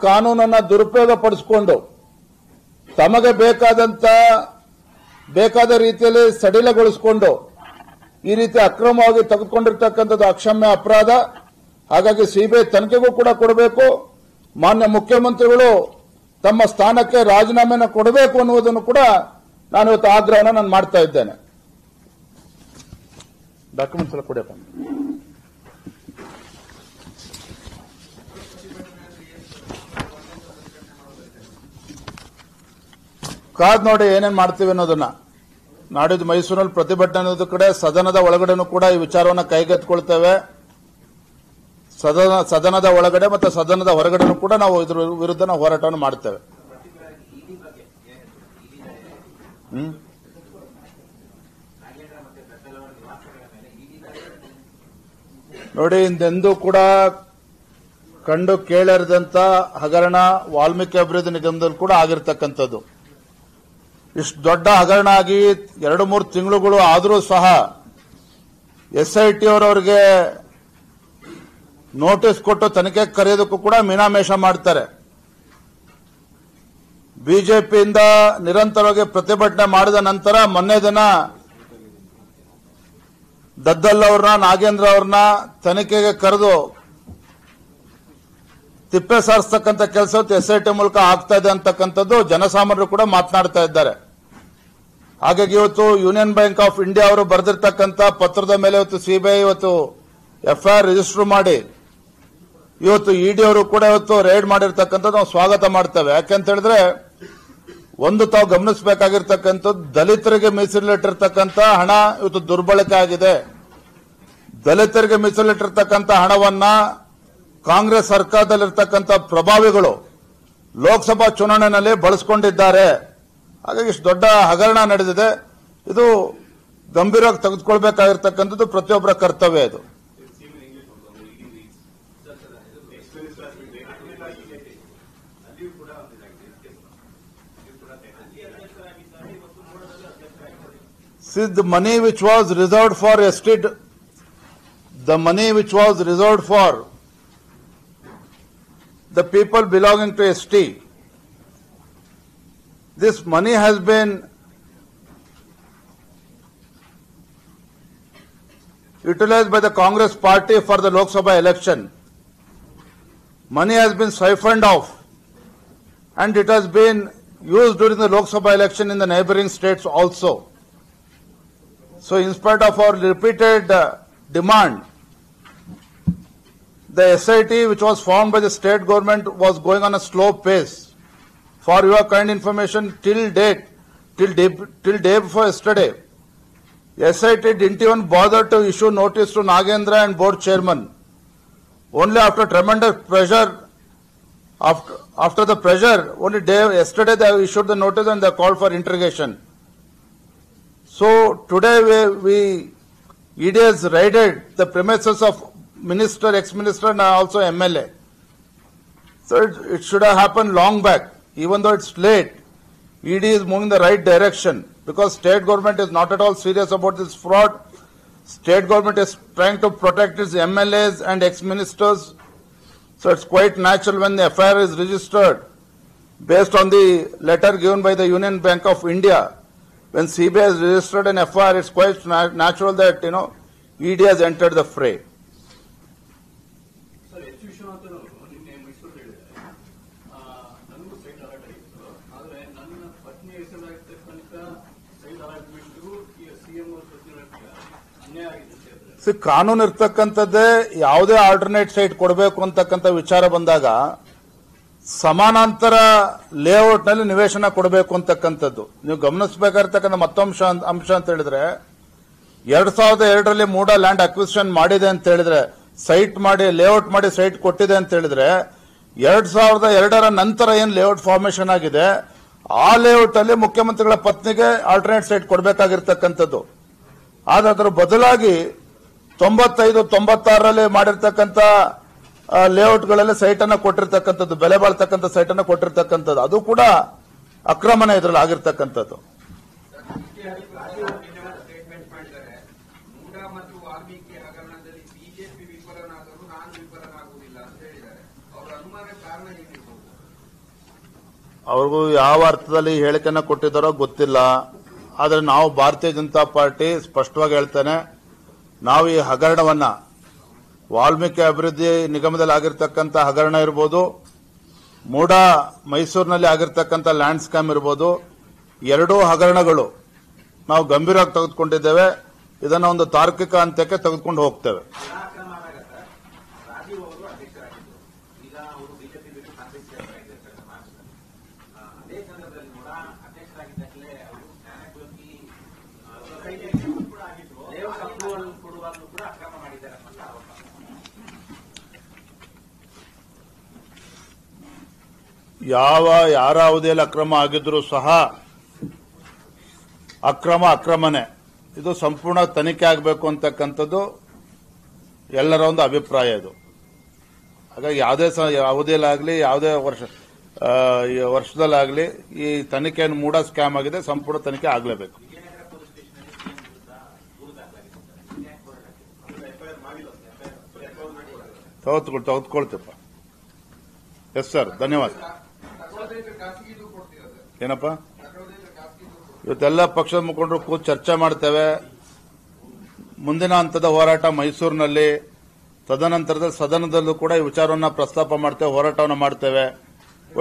ಕಾನೂನನ್ನ ದುರುಪಯೋಗ ಪಡಿಸಿಕೊಂಡು ತಮಗೆ ಬೇಕಾದ ರೀತಿಯಲ್ಲಿ ಸಡಿಲಗೊಳಿಸಿಕೊಂಡು ಈ ರೀತಿ ಅಕ್ರಮವಾಗಿ ತೆಗೆದುಕೊಂಡಿರ್ತಕ್ಕಂಥದ್ದು ಅಕ್ಷಮ್ಯ ಅಪರಾಧ. ಹಾಗಾಗಿ ಸಿಬಿಐ ತನಿಖೆಗೂ ಕೂಡ ಕೊಡಬೇಕು. ಮಾನ್ಯ ಮುಖ್ಯಮಂತ್ರಿಗಳು ತಮ್ಮ ಸ್ಥಾನಕ್ಕೆ ರಾಜೀನಾಮೆಯನ್ನು ಕೊಡಬೇಕು ಅನ್ನುವುದನ್ನು ಕೂಡ ನಾನು ಇವತ್ತು ಆಗ್ರಹವನ್ನು ನಾನು ಮಾಡ್ತಾ ಇದ್ದೇನೆ. ಡಾಕ್ಯುಮೆಂಟ್ಸ್ ಎಲ್ಲ ಕೊಡಿಯಪ್ಪ. ಕಾದ್ ನೋಡಿ ಏನೇನ್ ಮಾಡ್ತೀವಿ ಅನ್ನೋದನ್ನ. ನಾಡಿದ್ದು ಮೈಸೂರಿನಲ್ಲಿ ಪ್ರತಿಭಟನೆ ಅನ್ನೋದು ಕಡೆ ಸದನದ ಒಳಗಡೆನೂ ಕೂಡ ಈ ವಿಚಾರವನ್ನು ಕೈಗೆತ್ತಿಕೊಳ್ತೇವೆ. ಸದನದ ಒಳಗಡೆ ಮತ್ತು ಸದನದ ಹೊರಗಡೆನೂ ಕೂಡ ನಾವು ಇದ್ರ ವಿರುದ್ಧ ನಾವು ಹೋರಾಟವನ್ನು ಮಾಡ್ತೇವೆ. ನೋಡಿ, ಇಂದೆಂದೂ ಕೂಡ ಕಂಡು ಕೇಳರಿದಂತ ಹಗರಣ ವಾಲ್ಮೀಕಿ ಅಭಿವೃದ್ಧಿ ನಿಗಮದಲ್ಲಿ ಕೂಡ ಆಗಿರ್ತಕ್ಕಂಥದ್ದು. ಇಷ್ಟು ದೊಡ್ಡ ಹಗರಣ ಆಗಿ 2-3 ತಿಂಗಳುಗಳು ಆದರೂ ಸಹ SIT ಅವರವರಿಗೆ ನೋಟಿಸ್ ಕೊಟ್ಟು ತನಿಖೆ ಕರೆಯೋದಕ್ಕೂ ಕೂಡ ಮೀನಾಮೇಷ ಮಾಡ್ತಾರೆ. ಬಿಜೆಪಿಯಿಂದ ನಿರಂತರವಾಗಿ ಪ್ರತಿಭಟನೆ ಮಾಡಿದ ನಂತರ ಮೊನ್ನೆ ದಿನ ದದ್ದಲ್ ಅವ್ರನ್ನ, ನಾಗೇಂದ್ರ ಅವ್ರನ್ನ ತನಿಖೆಗೆ ಕರೆದು ತಿಪ್ಪೆ ಸಾರಿಸ್ತಕ್ಕಂಥ ಕೆಲಸ SIT ಮೂಲಕ ಆಗ್ತಾ ಇದೆ ಅಂತಕ್ಕಂಥದ್ದು ಜನಸಾಮಾನ್ಯರು ಕೂಡ ಮಾತನಾಡ್ತಾ ಇದ್ದಾರೆ. ಹಾಗಾಗಿ ಇವತ್ತು ಯೂನಿಯನ್ ಬ್ಯಾಂಕ್ ಆಫ್ ಇಂಡಿಯಾ ಅವರು ಬರೆದಿರ್ತಕ್ಕಂಥ ಪತ್ರದ ಮೇಲೆ ಇವತ್ತು ಸಿಬಿಐ ಇವತ್ತು FIR ರಿಜಿಸ್ಟರ್ ಮಾಡಿ ಇವತ್ತು ED ಅವರು ಕೂಡ ಇವತ್ತು ರೈಡ್ ಮಾಡಿರ್ತಕ್ಕಂಥದ್ದು ನಾವು ಸ್ವಾಗತ ಮಾಡ್ತೇವೆ. ಯಾಕೆಂತ ಹೇಳಿದ್ರೆ, ಒಂದು ತಾವು ಗಮನಿಸಬೇಕಾಗಿರ್ತಕ್ಕಂಥದ್ದು, ದಲಿತರಿಗೆ ಮೀಸಲಿಟ್ಟಿರ್ತಕ್ಕಂಥ ಹಣ ಇವತ್ತು ದುರ್ಬಳಕೆ ಆಗಿದೆ. ದಲಿತರಿಗೆ ಮೀಸಲಿಟ್ಟಿರ್ತಕ್ಕಂಥ ಹಣವನ್ನ ಕಾಂಗ್ರೆಸ್ ಸರ್ಕಾರದಲ್ಲಿರ್ತಕ್ಕಂಥ ಪ್ರಭಾವಿಗಳು ಲೋಕಸಭಾ ಚುನಾವಣೆಯಲ್ಲಿ ಬಳಸಿಕೊಂಡಿದ್ದಾರೆ. ಹಾಗಾಗಿ ಇಷ್ಟು ದೊಡ್ಡ ಹಗರಣ ನಡೆದಿದೆ. ಇದು ಗಂಭೀರವಾಗಿ ತೆಗೆದುಕೊಳ್ಬೇಕಾಗಿರ್ತಕ್ಕಂಥದ್ದು ಪ್ರತಿಯೊಬ್ಬರ ಕರ್ತವ್ಯ. ಇದು See, the money which was reserved for estate, the money which was reserved for the people belonging to ST, this money has been utilized by the Congress party for the Lok Sabha election. Money has been siphoned off and it has been used during the Lok Sabha election in the neighboring states also. So in spite of our repeated demand, the SIT which was formed by the state government was going on a slow pace. For your kind information, till day before yesterday, SIT didn't even bother to issue notice to Nagendra and board chairman. Only after tremendous pressure, after the pressure, yesterday they issued the notice and they called for interrogation. So today ED has raided the premises of minister, ex-minister and also MLA. So it should have happened long back. Even though it's late, ED is moving in the right direction because state government is not at all serious about this fraud. State government is trying to protect its MLAs and ex-ministers. So it's quite natural when the FIR is registered based on the letter given by the Union Bank of India. When CBI has registered an FIR, it's quite natural that, ED has entered the fray. ಕಾನೂನು ಇರ್ತಕ್ಕಂಥದ್ದೇ ಯಾವುದೇ alternate site ಕೊಡಬೇಕು ಅಂತಕ್ಕಂಥ ವಿಚಾರ ಬಂದಾಗ ಸಮಾನಾಂತರ layout ನಲ್ಲಿ ನಿವೇಶನ ಕೊಡಬೇಕು ಅಂತಕ್ಕಂಥದ್ದು ನೀವು ಗಮನಿಸಬೇಕಾಗಿರ್ತಕ್ಕಂಥ ಮತ್ತೊಂದು ಅಂಶ ಅಂತ ಹೇಳಿದ್ರೆ 2002ರಲ್ಲಿ ಮೂಡಾ ಲ್ಯಾಂಡ್ ಅಕ್ವಿಸಿಷನ್ ಮಾಡಿದೆ ಅಂತ ಹೇಳಿದ್ರೆ ಸೈಟ್ ಮಾಡಿ ಲೇಔಟ್ ಮಾಡಿ ಸೈಟ್ ಕೊಟ್ಟಿದೆ ಅಂತ ಹೇಳಿದ್ರೆ 2002ರ ನಂತರ ಏನ್ ಲೇಔಟ್ ಫಾರ್ಮೇಶನ್ ಆಗಿದೆ ಆ ಲೇಔಟ್ ಅಲ್ಲಿ ಮುಖ್ಯಮಂತ್ರಿಗಳ ಪತ್ನಿಗೆ ಆಲ್ಟರ್ನೇಟ್ ಸೈಟ್ ಕೊಡಬೇಕಾಗಿರ್ತಕ್ಕಂಥದ್ದು. ಆದ್ರೆ ಅದರ ಬದಲಾಗಿ 95-96ರಲ್ಲಿ ಮಾಡಿರ್ತಕ್ಕಂಥ ಲೇಔಟ್ಗಳಲ್ಲಿ ಸೈಟ್ ಅನ್ನ ಕೊಟ್ಟಿರ್ತಕ್ಕಂಥದ್ದು, ಬೆಲೆ ಬಾಳ್ತಕ್ಕಂಥ ಸೈಟ್ ಅನ್ನ ಕೊಟ್ಟಿರ್ತಕ್ಕಂಥದ್ದು, ಅದು ಕೂಡ ಅಕ್ರಮನೇ ಇದರಲ್ಲಿ ಆಗಿರ್ತಕ್ಕಂಥದ್ದು. ಅವ್ರಿಗೂ ಯಾವ ಅರ್ಥದಲ್ಲಿ ಹೇಳಿಕೆಯನ್ನ ಕೊಟ್ಟಿದ್ದಾರೋ ಗೊತ್ತಿಲ್ಲ. ಆದರೆ ನಾವು ಭಾರತೀಯ ಜನತಾ ಪಾರ್ಟಿ ಸ್ಪಷ್ಟವಾಗಿ ಹೇಳ್ತೇನೆ, ನಾವು ಈ ಹಗರಣವನ್ನ ವಾಲ್ಮೀಕಿ ಅಭಿವೃದ್ಧಿ ನಿಗಮದಲ್ಲಿ ಆಗಿರ್ತಕ್ಕಂಥ ಹಗರಣ ಇರ್ಬೋದು, ಮೂಡಾ ಮೈಸೂರಿನಲ್ಲಿ ಆಗಿರ್ತಕ್ಕಂಥ ಲ್ಯಾಂಡ್ ಸ್ಕ್ಯಾಮ್ ಇರ್ಬೋದು, ಎರಡೂ ಹಗರಣಗಳು ನಾವು ಗಂಭೀರವಾಗಿ ತೆಗೆದುಕೊಂಡಿದ್ದೇವೆ. ಇದನ್ನ ಒಂದು ತಾರ್ಕಿಕ ಅಂತ್ಯಕ್ಕೆ ತೆಗೆದುಕೊಂಡು ಹೋಗ್ತೇವೆ. ಯಾರ ಅವಧಿಯಲ್ಲಿ ಅಕ್ರಮ ಆಗಿದ್ರೂ ಸಹ ಅಕ್ರಮನೇ. ಇದು ಸಂಪೂರ್ಣ ತನಿಖೆ ಆಗಬೇಕು ಅಂತಕ್ಕಂಥದ್ದು ಎಲ್ಲರ ಒಂದು ಅಭಿಪ್ರಾಯ ಇದು. ಹಾಗಾಗಿ ಯಾವುದೇ ಅವಧಿಯಲ್ಲಾಗಲಿ ಯಾವುದೇ ವರ್ಷದಲ್ಲಾಗಲಿ ಈ ತನಿಖೆಯನ್ನು ಮೂಡಾ ಸ್ಕ್ಯಾಮ್ ಆಗಿದೆ, ಸಂಪೂರ್ಣ ತನಿಖೆ ಆಗಲೇಬೇಕು. ತೆಗೆದುಕೊಳ್ತೇಪ್ಪ. ಎಸ್ ಸರ್, ಧನ್ಯವಾದ. ಏನಪ್ಪ, ಇವತ್ತೆಲ್ಲ ಪಕ್ಷದ ಮುಖಂಡರು ಕೂತು ಚರ್ಚೆ ಮಾಡ್ತೇವೆ. ಮುಂದಿನ ಹಂತದ ಹೋರಾಟ ಮೈಸೂರಿನಲ್ಲಿ, ತದನಂತರದ ಸದನದಲ್ಲೂ ಕೂಡ ಈ ವಿಚಾರವನ್ನು ಪ್ರಸ್ತಾಪ ಮಾಡ್ತೇವೆ, ಹೋರಾಟವನ್ನು ಮಾಡ್ತೇವೆ.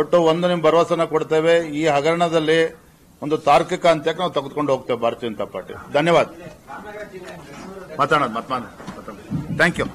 ಒಟ್ಟು ಒಂದು ನಿಮ್ಮ ಭರವಸೆನ ಕೊಡ್ತೇವೆ, ಈ ಹಗರಣದಲ್ಲಿ ಒಂದು ತಾರ್ಕಿಕ ಅಂತ್ಯಕ್ಕೆ ನಾವು ತೆಗೆದುಕೊಂಡು ಹೋಗ್ತೇವೆ ಭಾರತೀಯ ಜನತಾ ಪಾರ್ಟಿ. ಧನ್ಯವಾದ. ಮಾತಾಡೋಣ. Thank you.